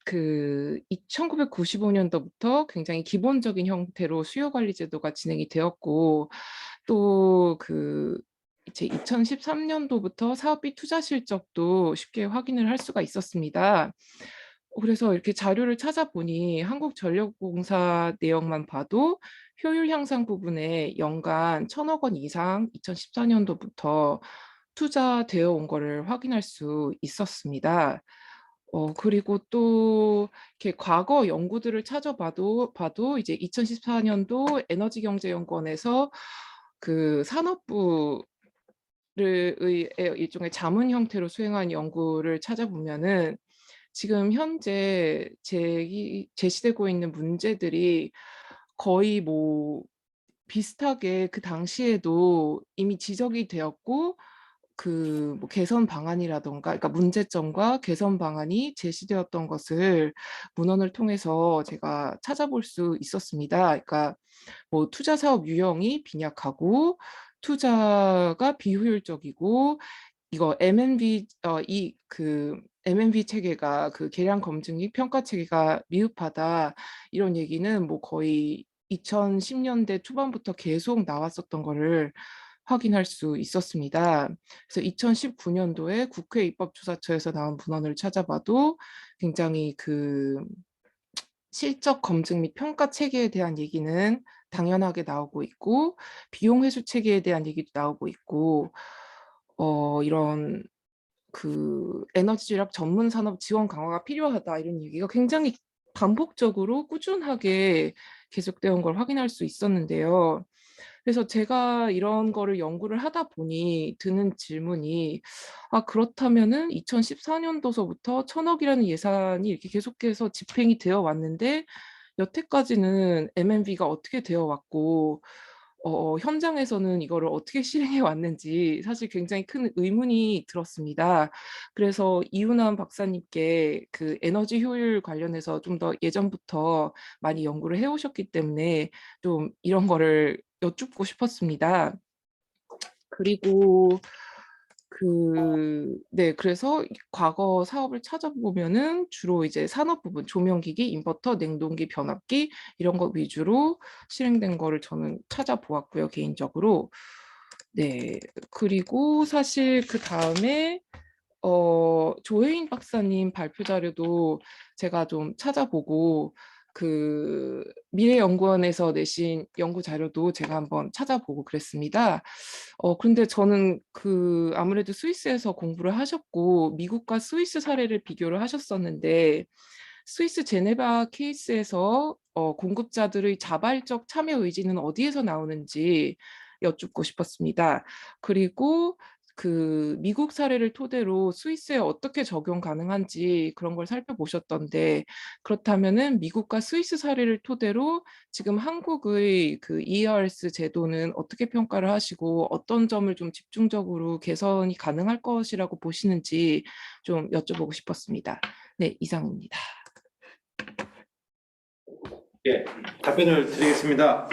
1995년도부터 굉장히 기본적인 형태로 수요관리 제도가 진행이 되었고 또 이제 2013년도부터 사업비 투자 실적도 쉽게 확인을 할 수가 있었습니다. 그래서 이렇게 자료를 찾아보니 한국전력공사 내역만 봐도 효율 향상 부분에 연간 1,000억 원 이상 2014년도부터 투자되어 온 거를 확인할 수 있었습니다. 그리고 또 이렇게 과거 연구들을 봐도 이제 2014년도 에너지경제연구원에서 산업부를 일종의 자문 형태로 수행한 연구를 찾아보면은 지금 현재 제시되고 있는 문제들이 거의 뭐 비슷하게 그 당시에도 이미 지적이 되었고 뭐 개선 방안이라던가, 그러니까 문제점과 개선 방안이 제시되었던 것을 문헌을 통해서 제가 찾아볼 수 있었습니다. 그러니까 뭐 투자 사업 유형이 빈약하고 투자가 비효율적이고 이거 MNV MNV 체계가 계량 검증 및 평가 체계가 미흡하다 이런 얘기는 뭐 거의 2010년대 초반부터 계속 나왔었던 거를 확인할 수 있었습니다. 그래서 2019년도에 국회 입법조사처에서 나온 문헌을 찾아봐도 굉장히 실적 검증 및 평가 체계에 대한 얘기는 당연하게 나오고 있고 비용 회수 체계에 대한 얘기도 나오고 있고 이런 에너지 절약 전문 산업 지원 강화가 필요하다 이런 얘기가 굉장히 반복적으로 꾸준하게 계속되어 온 걸 확인할 수 있었는데요. 그래서 제가 이런 거를 연구를 하다 보니 드는 질문이 그렇다면은 2014년도서부터 1,000억이라는 예산이 이렇게 계속해서 집행이 되어 왔는데 여태까지는 MNV가 어떻게 되어 왔고 현장에서는 이거를 어떻게 실행해 왔는지 사실 굉장히 큰 의문이 들었습니다. 그래서 이윤환 박사님께 그 에너지 효율 관련해서 좀 더 예전부터 많이 연구를 해오셨기 때문에 좀 이런 거를 여쭙고 싶었습니다. 그리고 네, 그래서 과거 사업을 찾아보면은 주로 이제 산업 부분, 조명기기, 인버터, 냉동기, 변압기 이런 거 위주로 실행된 거를 저는 찾아보았고요, 개인적으로. 네, 그리고 사실 그 다음에 조혜인 박사님 발표 자료도 제가 좀 찾아보고 그 미래연구원에서 내신 연구 자료도 제가 한번 찾아보고 그랬습니다. 근데 저는 그 아무래도 스위스에서 공부를 하셨고 미국과 스위스 사례를 비교를 하셨었는데 스위스 제네바 케이스에서 공급자들의 자발적 참여 의지는 어디에서 나오는지 여쭙고 싶었습니다. 그리고 그 미국 사례를 토대로 스위스에 어떻게 적용 가능한지 그런 걸 살펴보셨던데 그렇다면은 미국과 스위스 사례를 토대로 지금 한국의 그 ERS 제도는 어떻게 평가를 하시고 어떤 점을 좀 집중적으로 개선이 가능할 것이라고 보시는지 좀 여쭤보고 싶었습니다. 네, 이상입니다. 예, 답변을 드리겠습니다.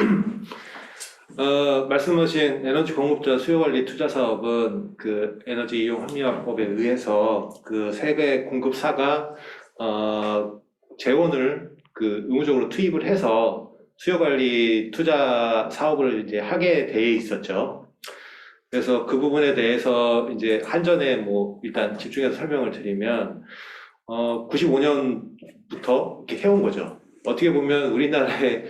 말씀하신 에너지 공급자 수요관리 투자 사업은 그 에너지 이용 합리화법에 의해서 그 세계 공급사가 재원을 그 의무적으로 투입을 해서 수요관리 투자 사업을 이제 하게 돼 있었죠. 그래서 그 부분에 대해서 이제 한전에 뭐 일단 집중해서 설명을 드리면 95년부터 이렇게 해온 거죠. 어떻게 보면 우리나라의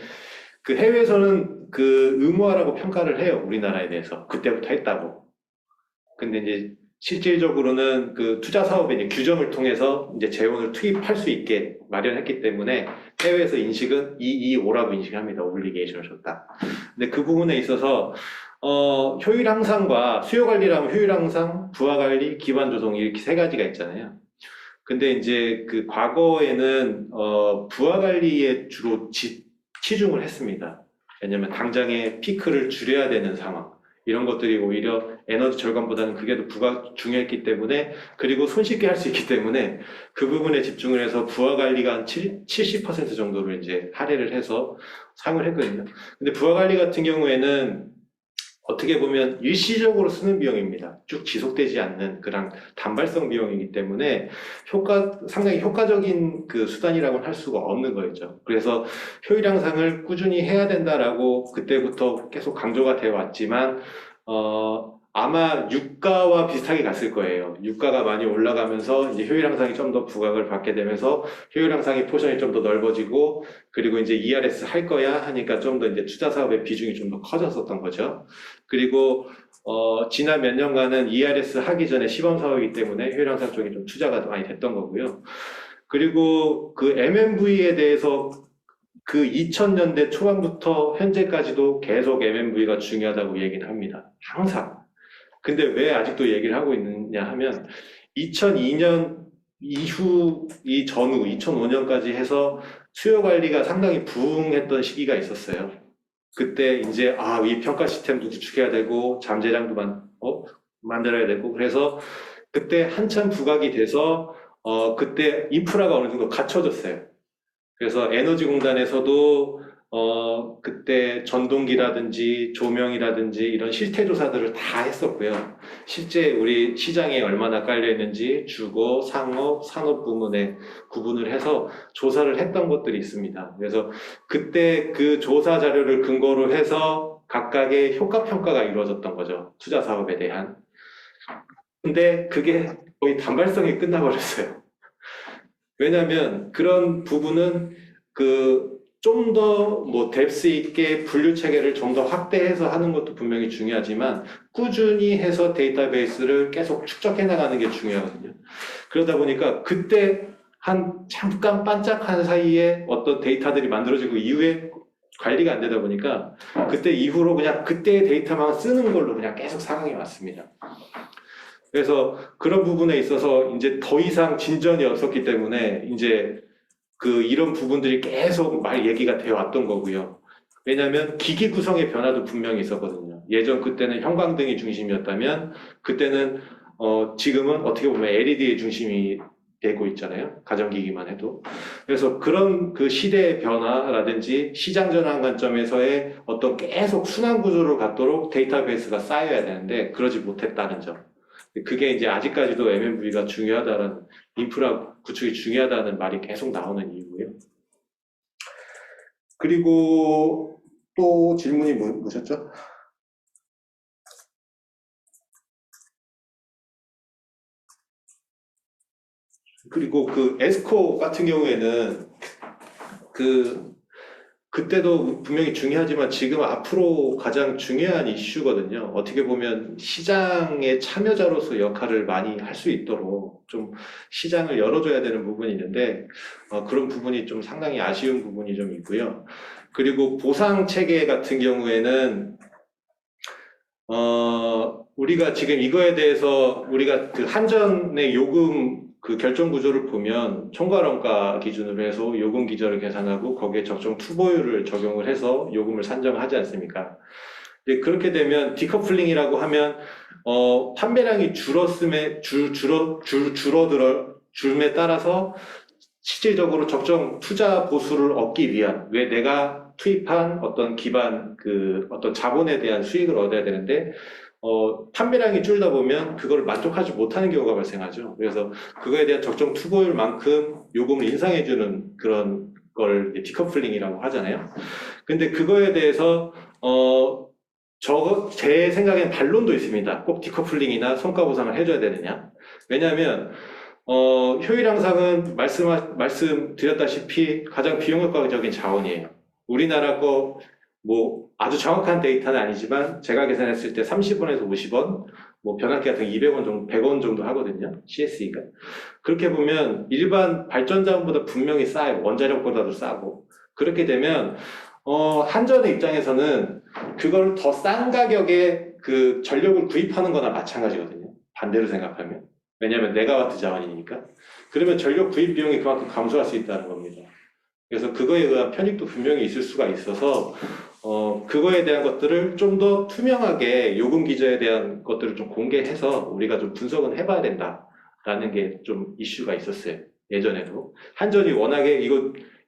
그 해외에서는 그 의무화라고 평가를 해요. 우리나라에 대해서. 그때부터 했다고. 근데 이제 실질적으로는 그 투자 사업의 이제 규정을 통해서 이제 재원을 투입할 수 있게 마련했기 때문에 해외에서 인식은 EEO라고 인식을 합니다. 오블리게이션을 줬다. 근데 그 부분에 있어서 효율 향상과 수요 관리라면 효율 향상, 부하 관리, 기반 조성 이렇게 세 가지가 있잖아요. 근데 이제 그 과거에는 부하 관리에 주로 치중을 했습니다. 왜냐면 당장에 피크를 줄여야 되는 상황 이런 것들이 오히려 에너지 절감보다는 그게 더 부가 중요했기 때문에 그리고 손쉽게 할 수 있기 때문에 그 부분에 집중을 해서 부하 관리가 한 70% 정도를 이제 할애를 해서 사용을 했거든요. 근데 부하 관리 같은 경우에는 어떻게 보면 일시적으로 쓰는 비용입니다. 쭉 지속되지 않는 그런 단발성 비용이기 때문에 상당히 효과적인 그 수단이라고는 할 수가 없는 거였죠. 그래서 효율 향상을 꾸준히 해야 된다라고 그때부터 계속 강조가 되어 왔지만, 아마 유가와 비슷하게 갔을 거예요. 유가가 많이 올라가면서 이제 효율 향상이 좀 더 부각을 받게 되면서 효율 향상의 포션이 좀 더 넓어지고 그리고 이제 ERS 할 거야 하니까 좀 더 이제 투자 사업의 비중이 좀 더 커졌었던 거죠. 그리고 지난 몇 년간은 ERS 하기 전에 시범 사업이기 때문에 효율 향상 쪽에 좀 투자가 많이 됐던 거고요. 그리고 그 MMV에 대해서 그 2000년대 초반부터 현재까지도 계속 MMV가 중요하다고 얘기는 합니다. 항상. 근데 왜 아직도 얘기를 하고 있느냐 하면 2002년 이후 이 전후 2005년까지 해서 수요 관리가 상당히 부흥했던 시기가 있었어요. 그때 이제 이 평가 시스템도 구축해야 되고 잠재량도 만들어야 되고 그래서 그때 한참 부각이 돼서 그때 인프라가 어느 정도 갖춰졌어요. 그래서 에너지공단에서도 그때 전동기라든지 조명이라든지 이런 실태 조사들을 다 했었고요. 실제 우리 시장에 얼마나 깔려 있는지 주거, 상업, 산업 부문에 구분을 해서 조사를 했던 것들이 있습니다. 그래서 그때 그 조사 자료를 근거로 해서 각각의 효과 평가가 이루어졌던 거죠. 투자 사업에 대한. 근데 그게 거의 단발성이 끝나버렸어요. 왜냐하면 그런 부분은 좀 더 뎁스 있게 분류 체계를 좀 더 확대해서 하는 것도 분명히 중요하지만 꾸준히 해서 데이터베이스를 계속 축적해 나가는 게 중요하거든요. 그러다 보니까 그때 한 잠깐 반짝한 사이에 어떤 데이터들이 만들어지고 이후에 관리가 안 되다 보니까 그때 이후로 그냥 그때의 데이터만 쓰는 걸로 그냥 계속 상황이 왔습니다. 그래서 그런 부분에 있어서 이제 더 이상 진전이 없었기 때문에 이제 이런 부분들이 계속 얘기가 되어 왔던 거고요. 왜냐하면 기기 구성의 변화도 분명히 있었거든요. 예전 그때는 형광등이 중심이었다면 그때는 지금은 어떻게 보면 LED의 중심이 되고 있잖아요. 가전기기만 해도. 그래서 그런 그 시대의 변화라든지 시장 전환 관점에서의 어떤 계속 순환 구조를 갖도록 데이터베이스가 쌓여야 되는데 그러지 못했다는 점. 그게 이제 아직까지도 MMV가 중요하다는 인프라 구축이 중요하다는 말이 계속 나오는 이유고요. 그리고 또 질문이 뭐셨죠? 그리고 그 에스코 같은 경우에는 그때도 분명히 중요하지만 지금 앞으로 가장 중요한 이슈거든요. 어떻게 보면 시장의 참여자로서 역할을 많이 할 수 있도록 좀 시장을 열어줘야 되는 부분이 있는데 그런 부분이 좀 상당히 아쉬운 부분이 좀 있고요. 그리고 보상 체계 같은 경우에는 우리가 지금 이거에 대해서 우리가 그 한전의 요금 그 결정 구조를 보면 총괄원가 기준으로 해서 요금 기저를 계산하고 거기에 적정 투보율을 적용을 해서 요금을 산정하지 않습니까? 근데 그렇게 되면 디커플링이라고 하면 판매량이 줄음에 따라서 실질적으로 적정 투자 보수를 얻기 위한 왜 내가 투입한 어떤 기반 그 어떤 자본에 대한 수익을 얻어야 되는데 판매량이 줄다 보면 그걸 만족하지 못하는 경우가 발생하죠. 그래서 그거에 대한 적정 투고율만큼 요금을 인상해주는 그런 걸 디커플링이라고 하잖아요. 근데 그거에 대해서 제 생각엔 반론도 있습니다. 꼭 디커플링이나 성과 보상을 해줘야 되느냐? 왜냐하면 효율 향상은 말씀드렸다시피 가장 비용효과적인 자원이에요. 우리나라 거 뭐 아주 정확한 데이터는 아니지만 제가 계산했을 때 30원에서 50원, 뭐 변압기 같은 200원 정도, 100원 정도 하거든요. CSE가. 그렇게 보면 일반 발전자원보다 분명히 싸요. 원자력보다도 싸고. 그렇게 되면 한전의 입장에서는 그걸 더 싼 가격에 그 전력을 구입하는 거나 마찬가지거든요. 반대로 생각하면. 왜냐하면 메가와트 자원이니까. 그러면 전력 구입 비용이 그만큼 감소할 수 있다는 겁니다. 그래서 그거에 의한 편익도 분명히 있을 수가 있어서 그거에 대한 것들을 좀 더 투명하게 요금 기저에 대한 것들을 좀 공개해서 우리가 좀 분석은 해봐야 된다라는 게 좀 이슈가 있었어요. 예전에도. 한전이 워낙에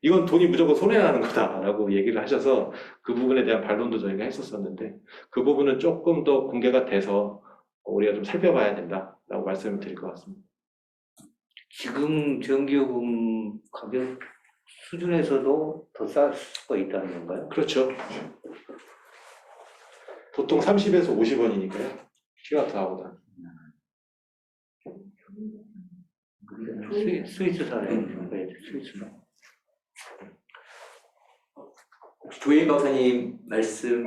이건 돈이 무조건 손해나는 거다라고 얘기를 하셔서 그 부분에 대한 반론도 저희가 했었었는데 그 부분은 조금 더 공개가 돼서 우리가 좀 살펴봐야 된다라고 말씀을 드릴 것 같습니다. 지금 전기요금 가격 수준에서도 더 쌀 수가 있다는 건가요? 그렇죠. 보통 30에서 50원이니까요. 킬로와트아워당. 스위스 사례, 스위스로. 혹시 조혜인 박사님 말씀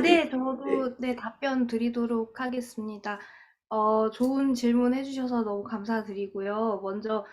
네, 저도 답변 드리도록 하겠습니다. 좋은 질문 해주셔서 너무 감사드리고요. 먼저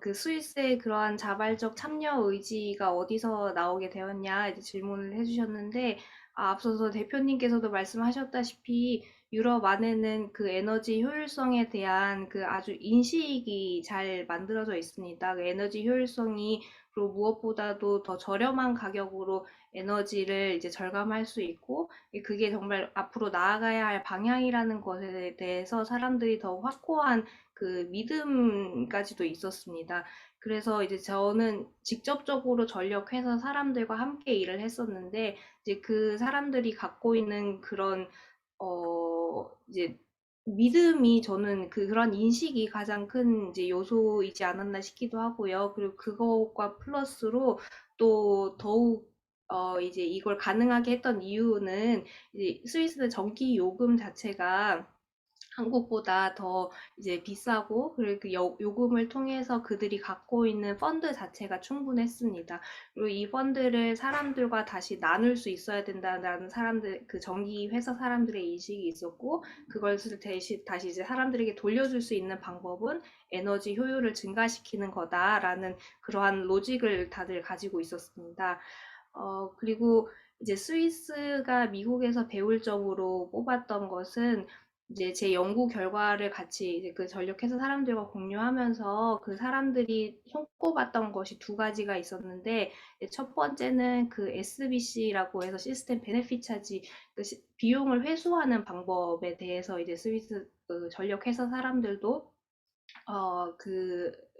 그 스위스의 그러한 자발적 참여 의지가 어디서 나오게 되었냐 이제 질문을 해주셨는데 앞서서 대표님께서도 말씀하셨다시피 유럽 안에는 그 에너지 효율성에 대한 그 아주 인식이 잘 만들어져 있습니다. 그 에너지 효율성이 그리고 무엇보다도 더 저렴한 가격으로 에너지를 이제 절감할 수 있고 그게 정말 앞으로 나아가야 할 방향이라는 것에 대해서 사람들이 더 확고한 그 믿음까지도 있었습니다. 그래서 이제 저는 직접적으로 전력회사 사람들과 함께 일을 했었는데 이제 그 사람들이 갖고 있는 그런 이제 믿음이 저는 그런 인식이 가장 큰 이제 요소이지 않았나 싶기도 하고요. 그리고 그것과 플러스로 또 더욱 이제 이걸 가능하게 했던 이유는 이제 스위스의 전기 요금 자체가 한국보다 더 이제 비싸고 그리고 그 요금을 통해서 그들이 갖고 있는 펀드 자체가 충분했습니다. 그리고 이 펀드를 사람들과 다시 나눌 수 있어야 된다는 사람들 그 전기 회사 사람들의 인식이 있었고 그것을 다시 이제 사람들에게 돌려줄 수 있는 방법은 에너지 효율을 증가시키는 거다라는 그러한 로직을 다들 가지고 있었습니다. 그리고 이제 스위스가 미국에서 배울 점으로 뽑았던 것은 이제 제 연구 결과를 같이 이제 그 전력회사 사람들과 공유하면서 그 사람들이 손꼽았던 것이 두 가지가 있었는데, 첫 번째는 그 SBC라고 해서 시스템 베네핏 차지, 그 비용을 회수하는 방법에 대해서 이제 스위스 그 전력회사 사람들도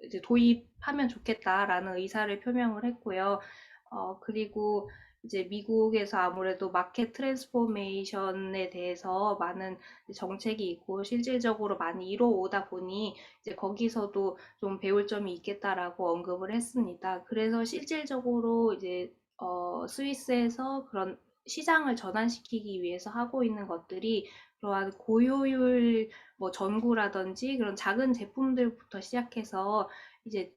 이제 도입하면 좋겠다라는 의사를 표명을 했고요. 그리고 이제 미국에서 아무래도 마켓 트랜스포메이션에 대해서 많은 정책이 있고 실질적으로 많이 이루어오다 보니 이제 거기서도 좀 배울 점이 있겠다라고 언급을 했습니다. 그래서 실질적으로 이제 스위스에서 그런 시장을 전환시키기 위해서 하고 있는 것들이 그러한 고효율 뭐 전구라든지 그런 작은 제품들부터 시작해서 이제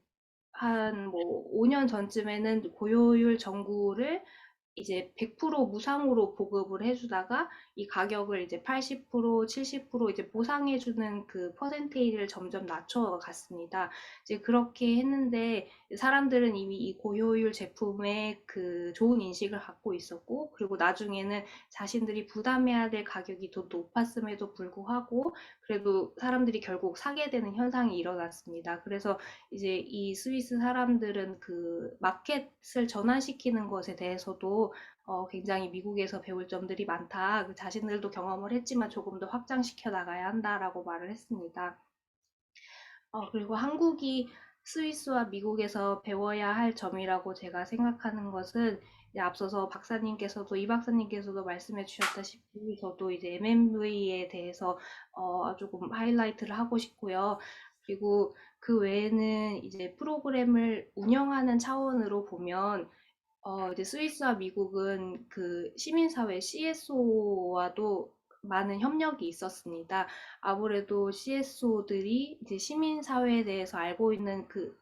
한 뭐 5년 전쯤에는 고효율 전구를 이제 100% 무상으로 보급을 해주다가 이 가격을 이제 80%, 70% 이제 보상해주는 그 퍼센테이지를 점점 낮춰갔습니다. 이제 그렇게 했는데 사람들은 이미 이 고효율 제품에 그 좋은 인식을 갖고 있었고, 그리고 나중에는 자신들이 부담해야 될 가격이 더 높았음에도 불구하고 그래도 사람들이 결국 사게 되는 현상이 일어났습니다. 그래서 이제 이 스위스 사람들은 그 마켓을 전환시키는 것에 대해서도 굉장히 미국에서 배울 점들이 많다. 그 자신들도 경험을 했지만 조금 더 확장시켜 나가야 한다라고 말을 했습니다. 그리고 한국이 스위스와 미국에서 배워야 할 점이라고 제가 생각하는 것은 이제 앞서서 박사님께서도 이 박사님께서도 말씀해 주셨다시피 저도 이제 MMV에 대해서 조금 하이라이트를 하고 싶고요. 그리고 그 외에는 이제 프로그램을 운영하는 차원으로 보면 이제 스위스와 미국은 그 시민사회 CSO와도 많은 협력이 있었습니다. 아무래도 CSO들이 이제 시민사회에 대해서 알고 있는 그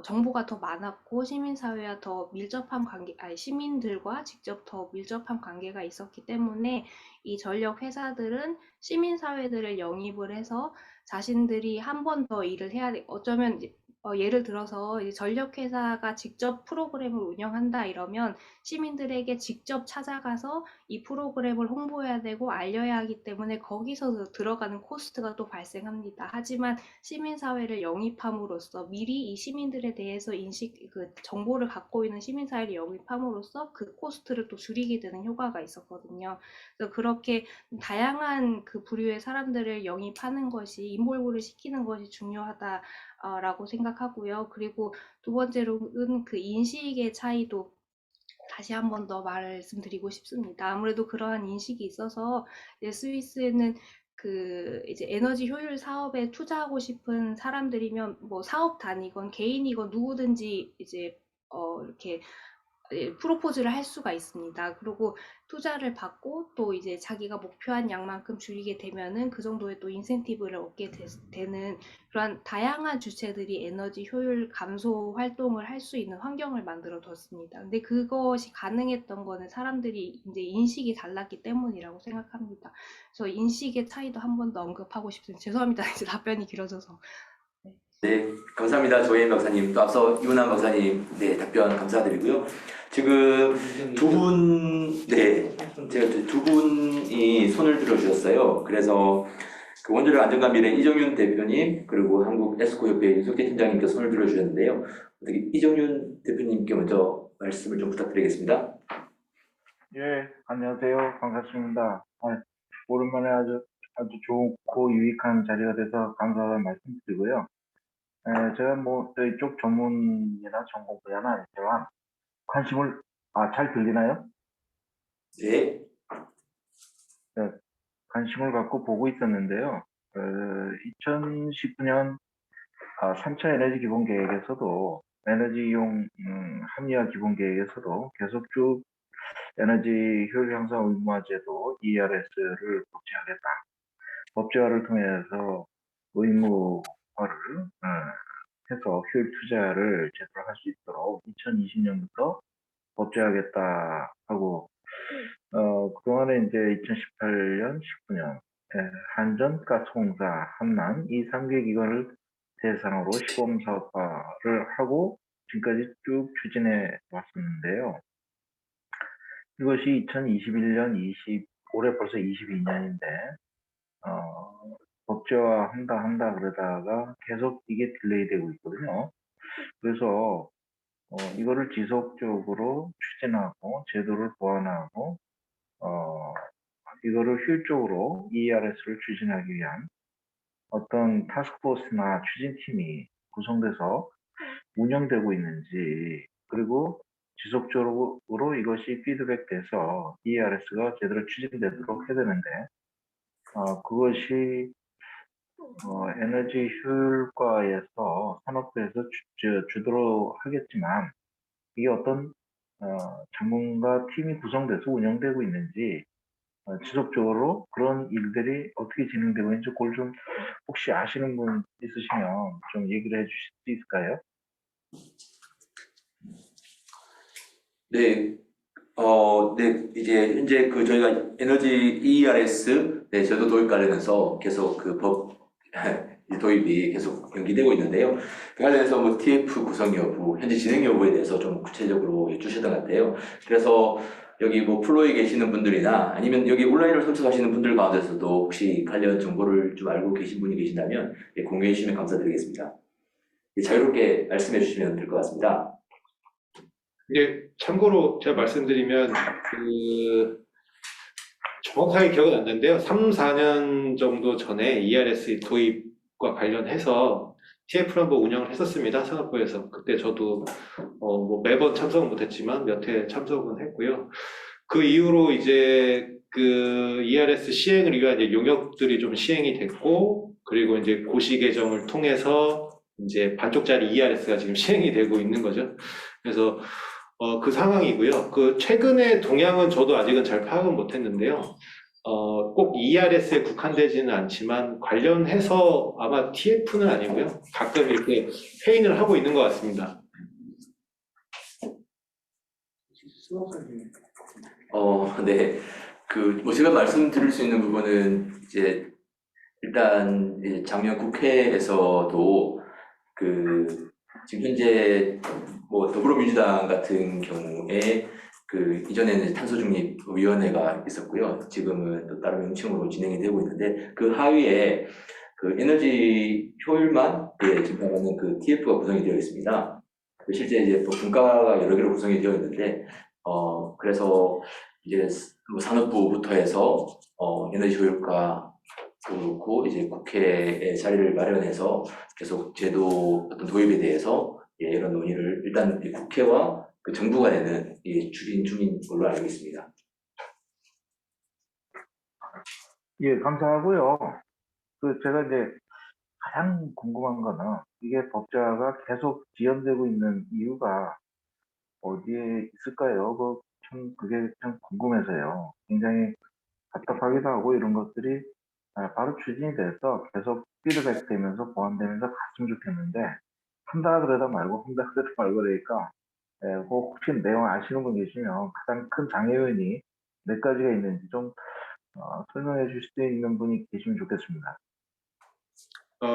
정보가 더 많았고 시민사회와 더 밀접한 관계, 아니 시민들과 직접 더 밀접한 관계가 있었기 때문에 이 전력 회사들은 시민사회들을 영입을 해서 자신들이 한 번 더 일을 해야 돼. 어쩌면 이제 예를 들어서 이제 전력회사가 직접 프로그램을 운영한다 이러면 시민들에게 직접 찾아가서 이 프로그램을 홍보해야 되고 알려야 하기 때문에 거기서 들어가는 코스트가 또 발생합니다. 하지만 시민사회를 영입함으로써 미리 이 시민들에 대해서 그 정보를 갖고 있는 시민사회를 영입함으로써 그 코스트를 또 줄이게 되는 효과가 있었거든요. 그래서 그렇게 다양한 그 부류의 사람들을 영입하는 것이 인볼브를 시키는 것이 중요하다. 라고 생각하고요. 그리고 두 번째로는 그 인식의 차이도 다시 한 번 더 말씀드리고 싶습니다. 아무래도 그러한 인식이 있어서 이제 스위스는 그 이제 에너지 효율 사업에 투자하고 싶은 사람들이면 뭐 사업단이건 개인이건 누구든지 이제 이렇게 프로포즈를 할 수가 있습니다. 그리고 투자를 받고 또 이제 자기가 목표한 양만큼 줄이게 되면은 그 정도의 또 인센티브를 얻게 되는 그런 다양한 주체들이 에너지 효율 감소 활동을 할 수 있는 환경을 만들어 뒀습니다. 근데 그것이 가능했던 거는 사람들이 이제 인식이 달랐기 때문이라고 생각합니다. 그래서 인식의 차이도 한 번 더 언급하고 싶습니다. 죄송합니다. 이제 답변이 길어져서. 네, 감사합니다. 조혜인 박사님, 또 앞서 이훈환 박사님, 네, 답변 감사드리고요. 지금 제가 두 분이 손을 들어주셨어요. 그래서 그 원자력 안전관 미래 이정윤 대표님, 그리고 한국 에스코협회 윤석재 팀장님께 손을 들어주셨는데요. 어떻게 이정윤 대표님께 먼저 말씀을 좀 부탁드리겠습니다. 예, 안녕하세요. 반갑습니다. 오랜만에 아주 좋고 유익한 자리가 돼서 감사하다는 말씀드리고요. 제가 뭐 이쪽 전문이나 전공 분야는 아니지만 관심을 잘 들리나요? 네. 네, 관심을 갖고 보고 있었는데요. 2019년 3차 에너지 기본 계획에서도 에너지 이용 합리화 기본 계획에서도 계속 쭉 에너지 효율 향상 의무화제도 ERS를 법제하겠다. 법제화를 통해서 의무화를 해서 효율 투자를 제대로 할 수 있도록 2020년부터 법제하겠다 하고 그동안에 이제 2018년, 19년 한전, 가스공사, 한남 이 3개 기관을 대상으로 시범 사업화를 하고 지금까지 쭉 추진해 왔었는데요. 이것이 2021년 올해 벌써 22년인데 법제화한다 그러다가 계속 이게 딜레이 되고 있거든요. 그래서 이거를 지속적으로 추진하고 제도를 보완하고 이거를 효율적으로 ERS를 추진하기 위한 어떤 타스크포스나 추진팀이 구성돼서 운영되고 있는지, 그리고 지속적으로 이것이 피드백돼서 ERS가 제대로 추진되도록 해야 되는데, 그것이 에너지 효율과에서 산업부에서 주도록 하겠지만, 이게 어떤 전문가 팀이 구성돼서 운영되고 있는지, 지속적으로 그런 일들이 어떻게 진행되고 있는지 그걸 좀 혹시 아시는 분 있으시면 좀 얘기를 해주실 수 있을까요? 네, 네, 이제 현재 그 저희가 에너지 ERS 네, 제도 도입 관련해서 계속 그 법 도입이 계속 연기되고 있는데요. 그 관련해서 뭐 TF 구성 여부, 현재 진행 여부에 대해서 좀 구체적으로 해주셨던 것 같아요. 그래서 여기 뭐 플로에 계시는 분들이나 아니면 여기 온라인을 선택하시는 분들 가운데서도 혹시 관련 정보를 좀 알고 계신 분이 계신다면 예, 공유해 주시면 감사드리겠습니다. 예, 자유롭게 말씀해 주시면 될 것 같습니다. 이게 참고로 제가 말씀드리면 정확하게 기억은 안 나는데요. 3, 4년 정도 전에 ERS 도입과 관련해서 TF를 한번 운영을 했었습니다. 산업부에서. 그때 저도 뭐 매번 참석은 못했지만 몇 회 참석은 했고요. 그 이후로 이제 그 ERS 시행을 위한 이제 용역들이 좀 시행이 됐고, 그리고 이제 고시 개정을 통해서 이제 반쪽짜리 ERS가 지금 시행이 되고 있는 거죠. 그래서 그 상황이고요. 그 최근의 동향은 저도 아직은 잘 파악은 못했는데요. 꼭 ERS에 국한되지는 않지만 관련해서 아마 TF는 아니고요. 가끔 이렇게 회의를 하고 있는 것 같습니다. 네. 뭐 제가 말씀드릴 수 있는 부분은 이제 일단 이제 작년 국회에서도 지금 현재 뭐 더불어민주당 같은 경우에 이전에는 탄소중립위원회가 있었고요. 지금은 또 다른 명칭으로 진행이 되고 있는데 그 하위에 에너지 효율만 증가하는 TF가 구성이 되어 있습니다. 실제 이제 또 분과가 여러 개로 구성이 되어 있는데 그래서 이제 뭐 산업부부터 해서 에너지 효율과 그렇고 이제 국회에 자리를 마련해서 계속 제도 어떤 도입에 대해서 이런 논의를 일단 국회와 정부 간에는 추진 중인 걸로 알고 있습니다. 예, 감사하고요. 제가 이제 가장 궁금한 거는 이게 법제화가 계속 지연되고 있는 이유가 어디에 있을까요? 그게 참 궁금해서요. 굉장히 답답하기도 하고 이런 것들이 바로 추진이 돼서 계속 피드백 되면서 보완되면서 갔으면 좋겠는데 한다 그러다 말고 그러니까 혹시 내용 아시는 분 계시면 가장 큰 장애 요인이 몇 가지가 있는지 좀 설명해 주실 수 있는 분이 계시면 좋겠습니다.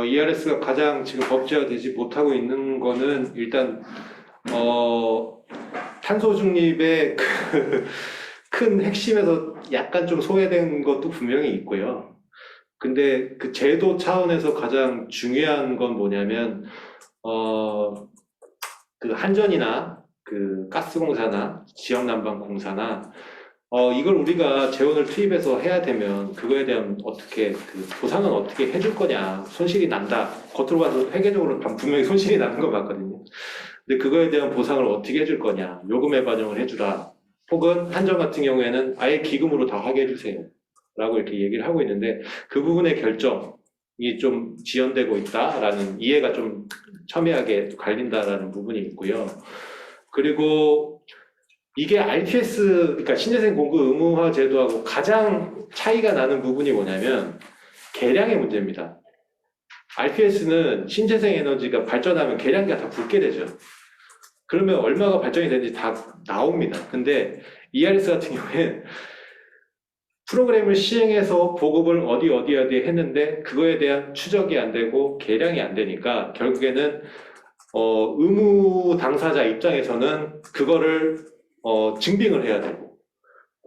ERS가 가장 지금 법제화되지 못하고 있는 거는 일단 탄소 중립의 큰 핵심에서 약간 좀 소외된 것도 분명히 있고요. 근데 그 제도 차원에서 가장 중요한 건 뭐냐면 그 한전이나 그 가스공사나 지역난방공사나 이걸 우리가 재원을 투입해서 해야 되면 그거에 대한 어떻게 보상은 어떻게 해줄 거냐. 손실이 난다. 겉으로 봐서 회계적으로 분명히 손실이 나는 거 맞거든요. 근데 그거에 대한 보상을 어떻게 해줄 거냐. 요금의 반영을 해주라. 혹은 한전 같은 경우에는 아예 기금으로 다 하게 해주세요. 라고 이렇게 얘기를 하고 있는데 그 부분의 결정이 좀 지연되고 있다라는 이해가 좀 첨예하게 갈린다라는 부분이 있고요. 그리고 이게 RTS, 그러니까 신재생 공급 의무화 제도하고 가장 차이가 나는 부분이 뭐냐면 계량의 문제입니다. RPS는 신재생 에너지가 발전하면 계량기가 다 붙게 되죠. 그러면 얼마가 발전이 되는지 다 나옵니다. 근데 ERS 같은 경우에 프로그램을 시행해서 보급을 어디에 했는데 그거에 대한 추적이 안 되고 계량이 안 되니까 결국에는 의무 당사자 입장에서는 그거를 증빙을 해야 되고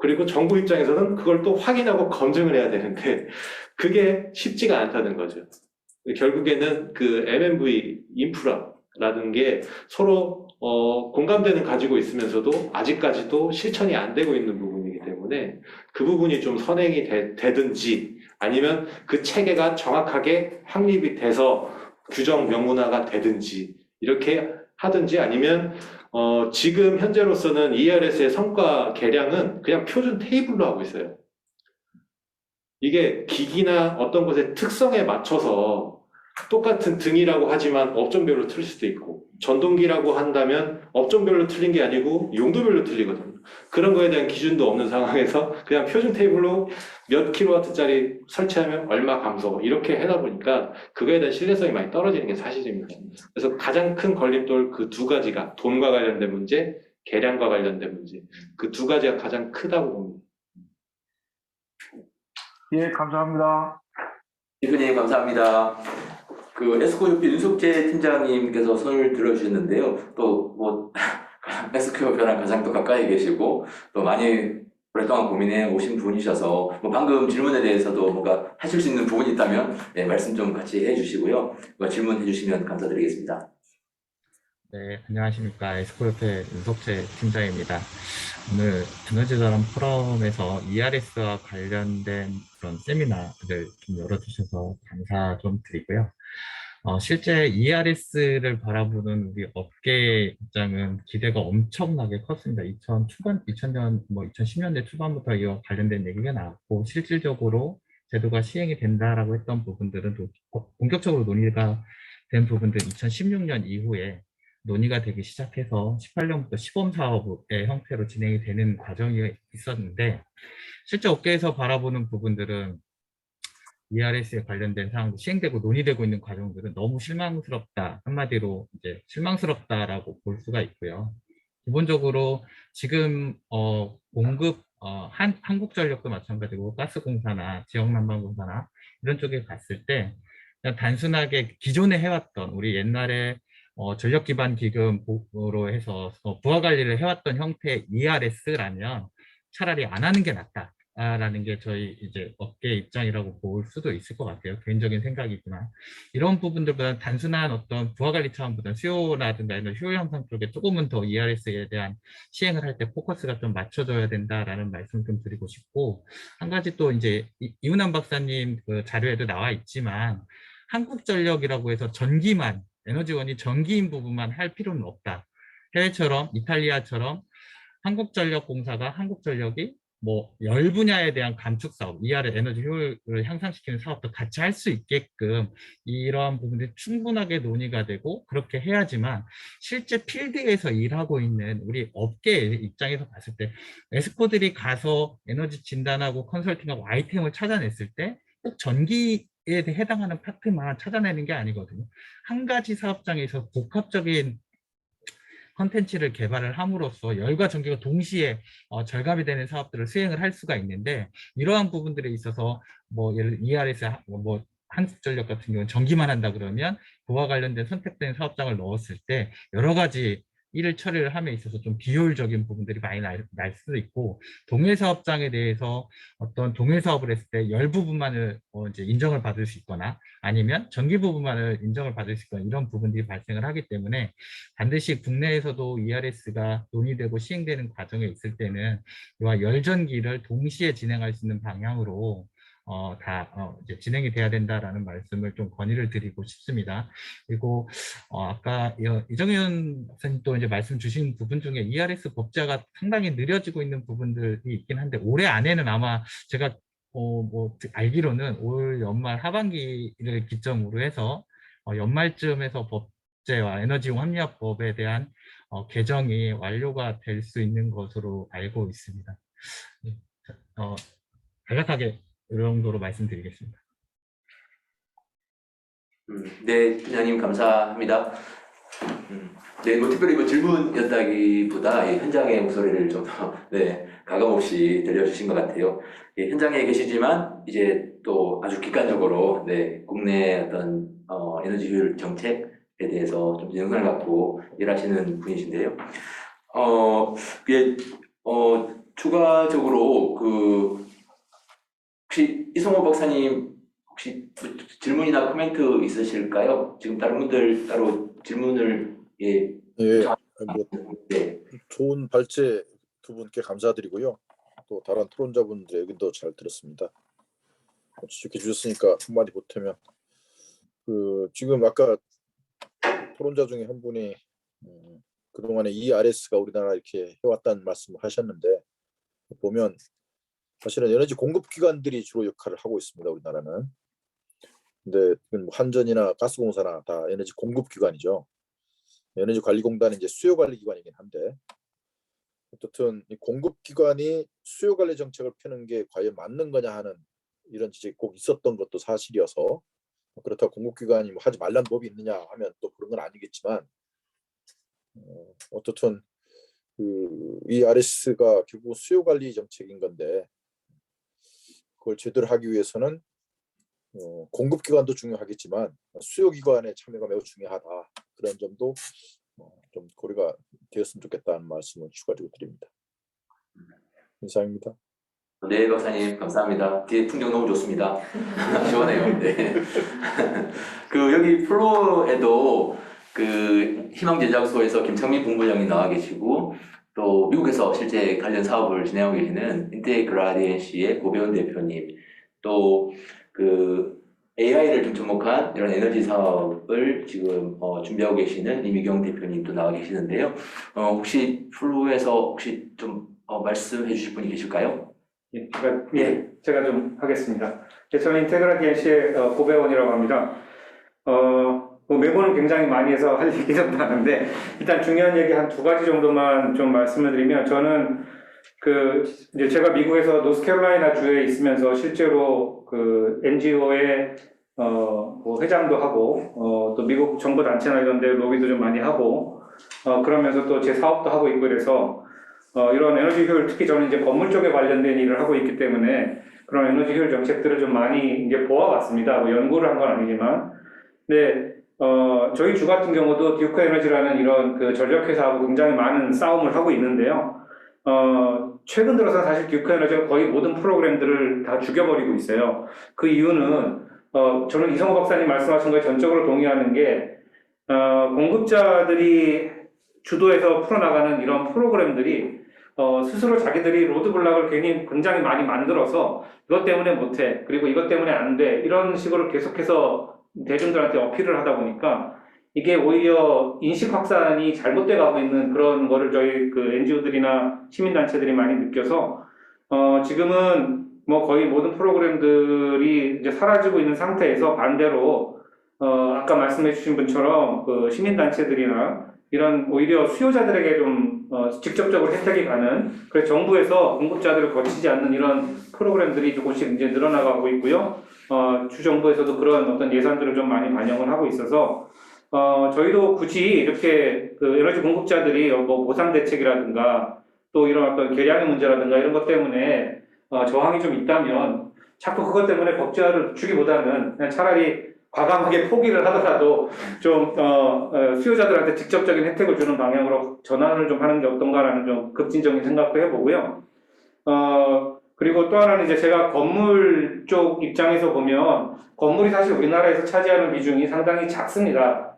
그리고 정부 입장에서는 그걸 또 확인하고 검증을 해야 되는데 그게 쉽지가 않다는 거죠. 결국에는 그 MMV 인프라라는 게 서로 공감대는 가지고 있으면서도 아직까지도 실천이 안 되고 있는 부분이기 때문에 그 부분이 좀 선행이 되든지 아니면 그 체계가 정확하게 확립이 돼서 규정 명문화가 되든지 이렇게 하든지 아니면 지금 현재로서는 ERS의 성과 계량은 그냥 표준 테이블로 하고 있어요. 이게 기기나 어떤 것의 특성에 맞춰서 똑같은 등이라고 하지만 업종별로 틀릴 수도 있고 전동기라고 한다면 업종별로 틀린 게 아니고 용도별로 틀리거든요. 그런 거에 대한 기준도 없는 상황에서 그냥 표준 테이블로 몇 킬로와트짜리 설치하면 얼마 감소 이렇게 하다 보니까 그거에 대한 신뢰성이 많이 떨어지는 게 사실입니다. 그래서 가장 큰 걸림돌 그 두 가지가 돈과 관련된 문제, 계량과 관련된 문제 그 두 가지가 가장 크다고 봅니다. 예, 감사합니다. 대표님 감사합니다. 그 에스코협회 윤석재 팀장님께서 손을 들어주셨는데요. 또 뭐 에스코협회랑 가장 또 가까이 계시고 또 많이 오랫동안 고민해 오신 분이셔서 뭐 방금 질문에 대해서도 뭔가 하실 수 있는 부분이 있다면 네, 말씀 좀 같이 해주시고요. 질문해 주시면 감사드리겠습니다. 네, 안녕하십니까. 에스코협회 윤석재 팀장입니다. 오늘 에너지 전환 포럼에서 ERS와 관련된 그런 세미나를 좀 열어주셔서 감사 좀 드리고요. 실제 ERS를 바라보는 우리 업계 입장은 기대가 엄청나게 컸습니다. 2000년, 2010년대 초반부터 이와 관련된 얘기가 나왔고, 실질적으로 제도가 시행이 된다라고 했던 부분들은 또 본격적으로 논의가 된 부분들은 2016년 이후에 논의가 되기 시작해서 18년부터 시범 사업의 형태로 진행이 되는 과정이 있었는데, 실제 업계에서 바라보는 부분들은 ERS에 관련된 사항도 시행되고 논의되고 있는 과정들은 너무 실망스럽다. 한마디로 이제 실망스럽다라고 볼 수가 있고요. 기본적으로 지금 공급 한국전력도 마찬가지고 가스공사나 지역난방공사나 이런 쪽에 갔을 때 그냥 단순하게 기존에 해왔던 우리 옛날에 전력기반기금으로 해서 부하관리를 해왔던 형태의 ERS라면 차라리 안 하는 게 낫다. 라는 게 저희 이제 업계 입장이라고 볼 수도 있을 것 같아요. 개인적인 생각이지만 이런 부분들보다는 단순한 어떤 부하관리 차원보다는 수요라든가 이런 효율 향상 쪽에 조금은 더 ERS에 대한 시행을 할 때 포커스가 좀 맞춰져야 된다라는 말씀 좀 드리고 싶고, 한 가지 또 이제 이훈남 박사님 그 자료에도 나와 있지만 한국전력이라고 해서 전기만 에너지원이 전기인 부분만 할 필요는 없다. 해외처럼 이탈리아처럼 한국전력공사가 한국전력이 뭐 열 분야에 대한 감축 사업, ER의 에너지 효율을 향상시키는 사업도 같이 할 수 있게끔 이러한 부분들이 충분하게 논의가 되고 그렇게 해야지만 실제 필드에서 일하고 있는 우리 업계 입장에서 봤을 때 에스코들이 가서 에너지 진단하고 컨설팅하고 아이템을 찾아냈을 때 꼭 전기에 해당하는 파트만 찾아내는 게 아니거든요. 한 가지 사업장에서 복합적인 컨텐츠를 개발을 함으로써 열과 전기가 동시에 절감이 되는 사업들을 수행을 할 수가 있는데, 이러한 부분들에 있어서 뭐 예를 들어 ERS 뭐 한국전력 같은 경우는 전기만 한다 그러면 그와 관련된 선택된 사업장을 넣었을 때 여러 가지 일을 처리를 함에 있어서 좀 비효율적인 부분들이 많이 날 수도 있고, 동일 사업장에 대해서 어떤 동일 사업을 했을 때 열 부분만을 이제 인정을 받을 수 있거나 아니면 전기 부분만을 인정을 받을 수 있거나 이런 부분들이 발생을 하기 때문에 반드시 국내에서도 ERS가 논의되고 시행되는 과정에 있을 때는 이와 열전기를 동시에 진행할 수 있는 방향으로 이제 진행이 돼야 된다라는 말씀을 좀 건의를 드리고 싶습니다. 그리고 아까 이정현 박사님 또 이제 말씀 주신 부분 중에 ERS 법제화가 상당히 느려지고 있는 부분들이 있긴 한데 올해 안에는 아마 제가 뭐 알기로는 올 연말 하반기를 기점으로 해서 연말쯤에서 법제화 에너지용 합리화법에 대한 개정이 완료가 될 수 있는 것으로 알고 있습니다. 간략하게 이 정도로 말씀드리겠습니다. 네, 팀장님 감사합니다. 네, 뭐 특별히 뭐 질문이었다기보다 현장의 목소리를 좀 네, 가감없이 들려주신 것 같아요. 현장에 계시지만 이제 또 아주 객관적으로 네, 국내 어떤 에너지 효율 정책에 대해서 좀 영향을 갖고 일하시는 분이신데요. 이게 추가적으로 혹시 이성호 박사님 혹시 질문이나 코멘트 있으실까요? 지금 다른 분들 따로 질문을 예, 뭐 네. 좋은 발제 두 분께 감사드리고요. 또 다른 토론자분들의 의견도 잘 들었습니다. 지적해 주셨으니까 한마디 보태면 지금 아까 토론자 중에 한 분이 그동안에 ERS가 우리나라 이렇게 해왔다는 말씀을 하셨는데 보면 사실은 에너지 공급 기관들이 주로 역할을 하고 있습니다. 우리나라는. 근데 한전이나 가스공사나 다 에너지 공급 기관이죠. 에너지관리공단은 이제 수요관리기관이긴 한데 어떻든 이 공급기관이 수요관리 정책을 펴는 게 과연 맞는 거냐 하는 이런 지적이 꼭 있었던 것도 사실이어서 그렇다고 공급기관이 하지 말라는 법이 있느냐 하면 또 그런 건 아니겠지만 어떻든 이 RS가 결국 수요관리 정책인 건데 그걸 제대로 하기 위해서는 공급기관도 중요하겠지만 수요기관의 참여가 매우 중요하다. 그런 점도 좀 고려가 되었으면 좋겠다는 말씀을 추가적으로 드립니다. 이상입니다. 네, 박사님 감사합니다. 뒤에 풍경 너무 좋습니다. 시원해요. 네. 여기 플로에도 희망제작소에서 김창민 본부장이 나와 계시고 또 미국에서 실제 관련 사업을 진행하고 계시는 인테그라디엔시의 고배원 대표님 또 AI를 좀 접목한 이런 에너지 사업을 지금 준비하고 계시는 이미경 대표님도 나와 계시는데요. 혹시 플로에서 혹시 좀 말씀해 주실 분이 계실까요? 제가 좀 하겠습니다. 저는 인테그라디엔시의 고배원이라고 합니다. 메모는 굉장히 많이 해서 할 얘기 좀 많은데 일단 중요한 얘기 한 두 가지 정도만 좀 말씀을 드리면 저는 이제 제가 미국에서 노스캐롤라이나 주에 있으면서 실제로 NGO의 회장도 하고 또 미국 정부 단체나 이런 데 로비도 좀 많이 하고 그러면서 또 제 사업도 하고 있고 그래서 이런 에너지 효율 특히 저는 이제 건물 쪽에 관련된 일을 하고 있기 때문에 그런 에너지 효율 정책들을 좀 많이 이제 보아봤습니다. 연구를 한 건 아니지만 근데 저희 주 같은 경우도 듀크 에너지라는 이런 전력회사하고 굉장히 많은 싸움을 하고 있는데요. 최근 들어서 사실 듀크 에너지가 거의 모든 프로그램들을 다 죽여버리고 있어요. 그 이유는 저는 이성호 박사님 말씀하신 거에 전적으로 동의하는 게 공급자들이 주도해서 풀어나가는 이런 프로그램들이 스스로 자기들이 로드블락을 굉장히 많이 만들어서 이것 때문에 못해 그리고 이것 때문에 안 돼 이런 식으로 계속해서 대중들한테 어필을 하다 보니까 이게 오히려 인식 확산이 잘못돼 가고 있는 그런 거를 저희 NGO들이나 시민단체들이 많이 느껴서 지금은 뭐 거의 모든 프로그램들이 이제 사라지고 있는 상태에서 반대로 아까 말씀해 주신 분처럼 시민단체들이나 이런 오히려 수요자들에게 좀 직접적으로 혜택이 가는 그래서 정부에서 공급자들을 거치지 않는 이런 프로그램들이 조금씩 이제 늘어나가고 있고요. 주정부에서도 그런 어떤 예산들을 좀 많이 반영을 하고 있어서 저희도 굳이 이렇게 에너지 공급자들이 뭐 보상 대책이라든가 또 이런 어떤 계량의 문제라든가 이런 것 때문에 저항이 좀 있다면 자꾸 그것 때문에 법제화를 주기보다는 그냥 차라리 과감하게 포기를 하더라도 좀 수요자들한테 직접적인 혜택을 주는 방향으로 전환을 좀 하는 게 어떤가라는 좀 급진적인 생각도 해보고요. 그리고 또 하나는 이제 제가 건물 쪽 입장에서 보면 건물이 사실 우리나라에서 차지하는 비중이 상당히 작습니다.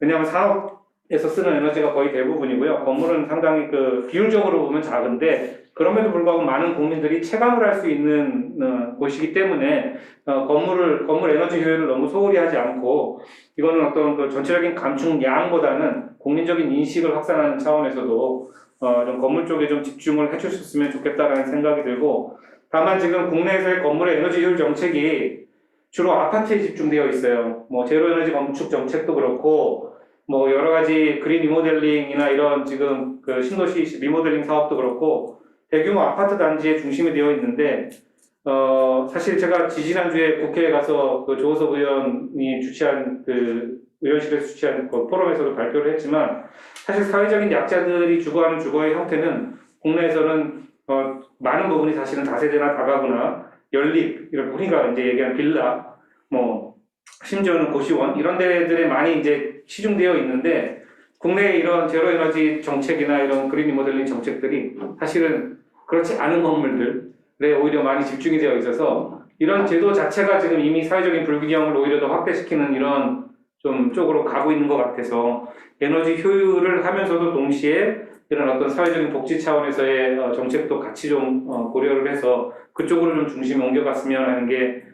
왜냐하면 산업에서 쓰는 에너지가 거의 대부분이고요. 건물은 상당히 비율적으로 보면 작은데 그럼에도 불구하고 많은 국민들이 체감을 할 수 있는 곳이기 때문에 건물 에너지 효율을 너무 소홀히 하지 않고 이거는 어떤 전체적인 감축량보다는 국민적인 인식을 확산하는 차원에서도 좀 건물 쪽에 좀 집중을 해주셨으면 좋겠다라는 생각이 들고 다만 지금 국내에서의 건물의 에너지 효율 정책이 주로 아파트에 집중되어 있어요. 뭐 제로 에너지 건축 정책도 그렇고 뭐 여러 가지 그린 리모델링이나 이런 지금 신도시 리모델링 사업도 그렇고 대규모 아파트 단지에 중심이 되어 있는데 사실 제가 지지난주에 국회에 가서 조호석 의원이 주최한 의원실에서 주최한 포럼에서도 발표를 했지만 사실 사회적인 약자들이 주거하는 주거의 형태는 국내에서는 많은 부분이 사실은 다세대나 다가구나 연립 이런 우리가 이제 얘기하는 빌라 뭐 심지어는 고시원 이런 데들에 많이 이제 시중되어 있는데 국내 이런 제로 에너지 정책이나 이런 그린 리모델링 정책들이 사실은 그렇지 않은 건물들에 오히려 많이 집중이 되어 있어서 이런 제도 자체가 지금 이미 사회적인 불균형을 오히려 더 확대시키는 이런 좀 쪽으로 가고 있는 것 같아서 에너지 효율을 하면서도 동시에 이런 어떤 사회적인 복지 차원에서의 정책도 같이 좀 고려를 해서 그쪽으로 좀 중심이 옮겨갔으면 하는 게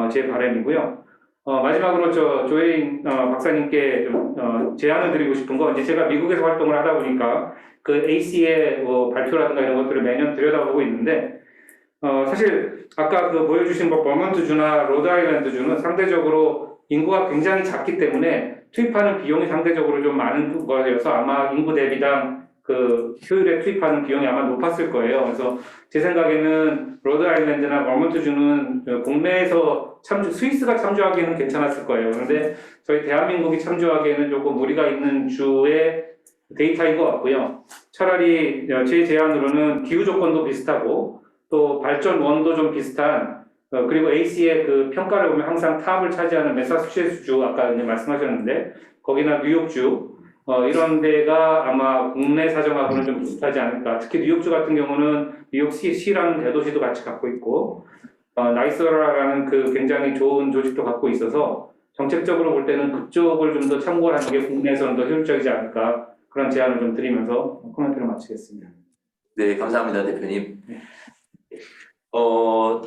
제 바람이고요. 마지막으로 조혜인 박사님께 좀 제안을 드리고 싶은 건 이제 제가 미국에서 활동을 하다 보니까 그 AC의 뭐 발표라든가 이런 것들을 매년 들여다보고 있는데 사실 아까 그 보여주신 버몬트주나 로드아일랜드주는 상대적으로 인구가 굉장히 작기 때문에 투입하는 비용이 상대적으로 좀 많은 거여서 아마 인구 대비당 그 효율에 투입하는 비용이 아마 높았을 거예요. 그래서 제 생각에는 로드아일랜드나 버몬트주는 국내에서 스위스가 참조하기에는 괜찮았을 거예요. 그런데 저희 대한민국이 참조하기에는 조금 무리가 있는 주의 데이터인 것 같고요. 차라리 제 제안으로는 기후 조건도 비슷하고 또 발전원도 좀 비슷한 그리고 AC의 그 평가를 보면 항상 탑을 차지하는 매사추세츠주 아까 이제 말씀하셨는데 거기나 뉴욕주 이런 데가 아마 국내 사정하고는 좀 비슷하지 않을까. 특히 뉴욕주 같은 경우는 뉴욕시랑 대도시도 같이 갖고 있고 나이스라라는 그 굉장히 좋은 조직도 갖고 있어서 정책적으로 볼 때는 그쪽을 좀 더 참고하는 게 국내에서는 더 효율적이지 않을까 그런 제안을 좀 드리면서 코멘트를 마치겠습니다. 네, 감사합니다, 대표님.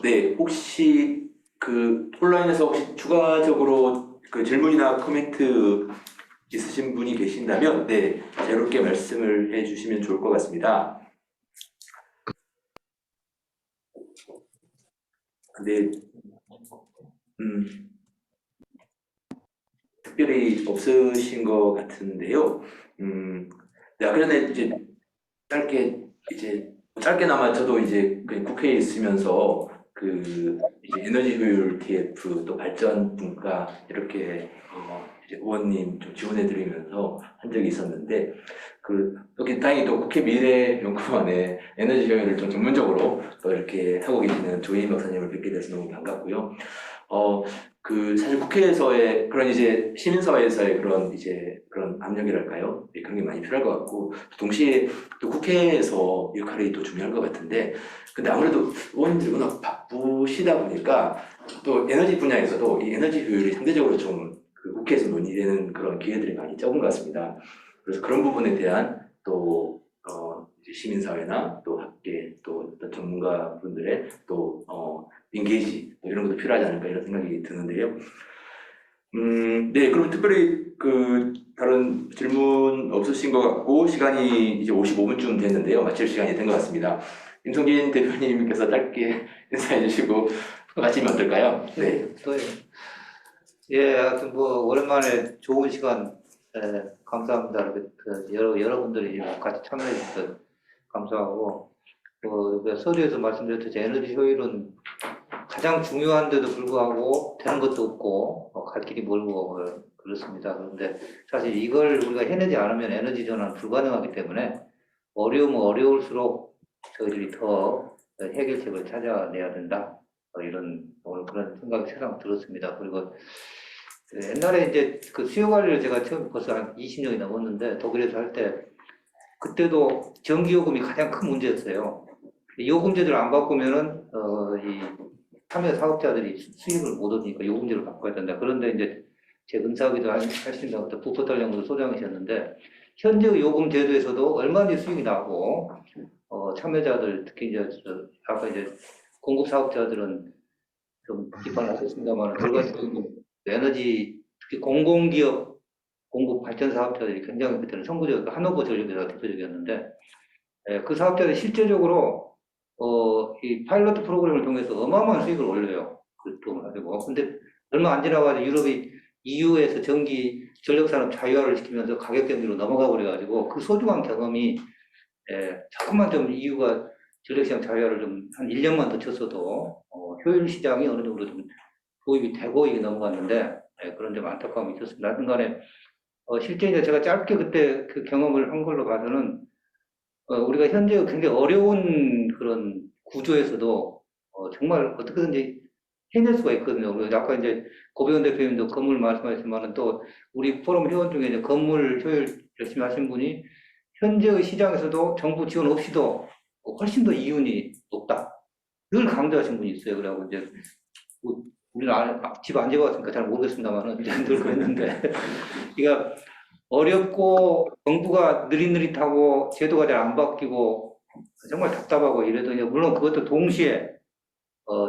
네, 혹시 그 온라인에서 혹시 추가적으로 그 질문이나 코멘트 있으신 분이 계신다면, 네, 자유롭게 말씀을 해주시면 좋을 것 같습니다. 네, 특별히 없으신 것 같은데요. 네, 아까 전에 이제 짧게나마 저도 이제 그 국회에 있으면서 그 이제 에너지 효율 TF 또 발전 분과 이렇게 이제 의원님 좀 지원해드리면서 한 적이 있었는데 또 다행히 또 국회 미래연구원의 에너지 효율을 좀 전문적으로 또 이렇게 하고 계시는 조혜인 박사님을 뵙게 돼서 너무 반갑고요. 사실 국회에서의 그런 이제 시민사회에서의 그런 압력이랄까요? 네, 그런 게 많이 필요할 것 같고, 동시에 또 국회에서 역할이 또 중요할 것 같은데, 근데 아무래도 의원님들이 워낙 바쁘시다 보니까 또 에너지 분야에서도 이 에너지 효율이 상대적으로 좀 그 국회에서 논의되는 그런 기회들이 많이 적은 것 같습니다. 그래서 그런 부분에 대한 또 이제 시민사회나 또 학계 또 어떤 전문가분들의 또 인게이지 이런 것도 필요하지 않을까 이런 생각이 드는데요. 네, 그럼 특별히 다른 질문 없으신 것 같고 시간이 이제 55분쯤 됐는데요. 마칠 시간이 된 것 같습니다. 임성진 대표님께서 짧게 인사해 주시고 마치면 어떨까요? 네. 예, 하여튼 뭐 오랜만에 좋은 시간 감사합니다. 여러분들이 같이 참여해 주셔서 감사하고 서두에서 말씀드렸듯이 에너지 효율은 가장 중요한데도 불구하고 되는 것도 없고 갈 길이 멀고 그렇습니다. 그런데 사실 이걸 우리가 해내지 않으면 에너지 전환은 불가능하기 때문에 어려우면 어려울수록 저희들이 더 해결책을 찾아내야 된다. 이런 오늘 그런 생각이 새삼 들었습니다. 그리고 옛날에 이제 그 수요 관리를 제가 처음 벌써 한 20년이 넘었는데 독일에서 할 때 그때도 전기요금이 가장 큰 문제였어요. 요금제를 안 바꾸면은 이 참여 사업자들이 수익을 못 얻으니까 요금제를 바꿔야 된다. 그런데 이제 제 은사하기도 하신 어떤 부포탈연구소 소장이셨는데 현재 요금 제도에서도 얼마나 수익이 나고 참여자들 특히 이제 아까 이제 공급 사업자들은 좀 비판하셨습니다만 결과적으로 에너지 특히 공공기업 공급 발전 사업자들이 굉장히 그때는 선구적이고 하노버 전력회사가 대표적이었는데 그 사업자들이 실제적으로 이 파일럿 프로그램을 통해서 어마어마한 수익을 올려요. 그 돈을 가지고. 근데 얼마 안 지나가지고 유럽이 EU에서 전력 산업 자유화를 시키면서 가격 경기로 넘어가 버려가지고 그 소중한 경험이 조금만 좀 EU가 전력시장 자유화를 좀 한 1년만 더 쳤어도 효율 시장이 어느 정도 좀 도입이 되고 이게 넘어갔는데 그런 점 안타까움이 있었습니다. 하여튼 간에 실제 이제 제가 짧게 그때 그 경험을 한 걸로 봐서는 우리가 현재 굉장히 어려운 그런 구조에서도 정말 어떻게든지 해낼 수가 있거든요. 그래서 아까 이제 고배원 대표님도 건물 말씀하셨지만은 또 우리 포럼 회원 중에 이제 건물 효율 열심히 하신 분이 현재의 시장에서도 정부 지원 없이도 훨씬 더 이윤이 높다. 늘 강조하신 분이 있어요. 그래갖고 이제 뭐 우리는 집 안 지어봤으니까 잘 모르겠습니다만은 늘 그랬는데 그러니까 어렵고 정부가 느릿느릿하고 제도가 잘 안 바뀌고 정말 답답하고 이래도 이제 물론 그것도 동시에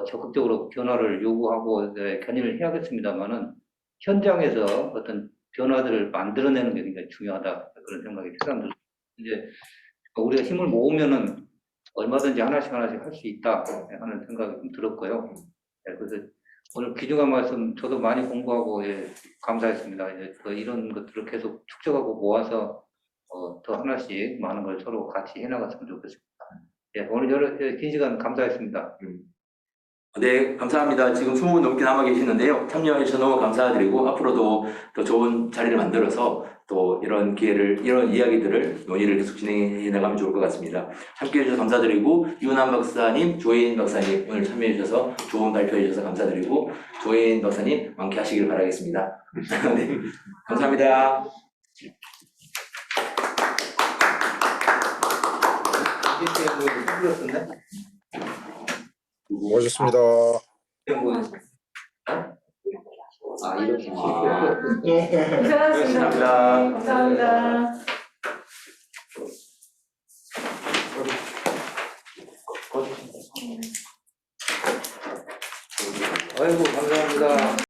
적극적으로 변화를 요구하고 견인을 해야겠습니다만은 현장에서 어떤 변화들을 만들어내는 게 굉장히 중요하다 그런 생각이 새삼 이제 우리가 힘을 모으면은 얼마든지 하나씩 할 수 있다 하는 생각이 좀 들었고요. 그래서 오늘 귀중한 말씀 저도 많이 공부하고 감사했습니다. 이제 이런 것들을 계속 축적하고 모아서 더 하나씩 많은 걸 서로 같이 해나갔으면 좋겠습니다. 오늘 긴 시간 감사했습니다. 네, 감사합니다. 지금 20분 넘게 남아 계시는데요. 참여해 주셔서 너무 감사드리고 앞으로도 더 좋은 자리를 만들어서 또 이런 기회를, 이런 이야기들을 논의를 계속 진행해 나가면 좋을 것 같습니다. 함께 해주셔서 감사드리고 유은한 박사님, 조혜인 박사님 오늘 참여해 주셔서 좋은 발표해 주셔서 감사드리고 조혜인 박사님 완쾌하시길 바라겠습니다. 네, 감사합니다. 수고하셨습니다. 이렇게 감사합니다. 감사합니다. 아이고 감사합니다.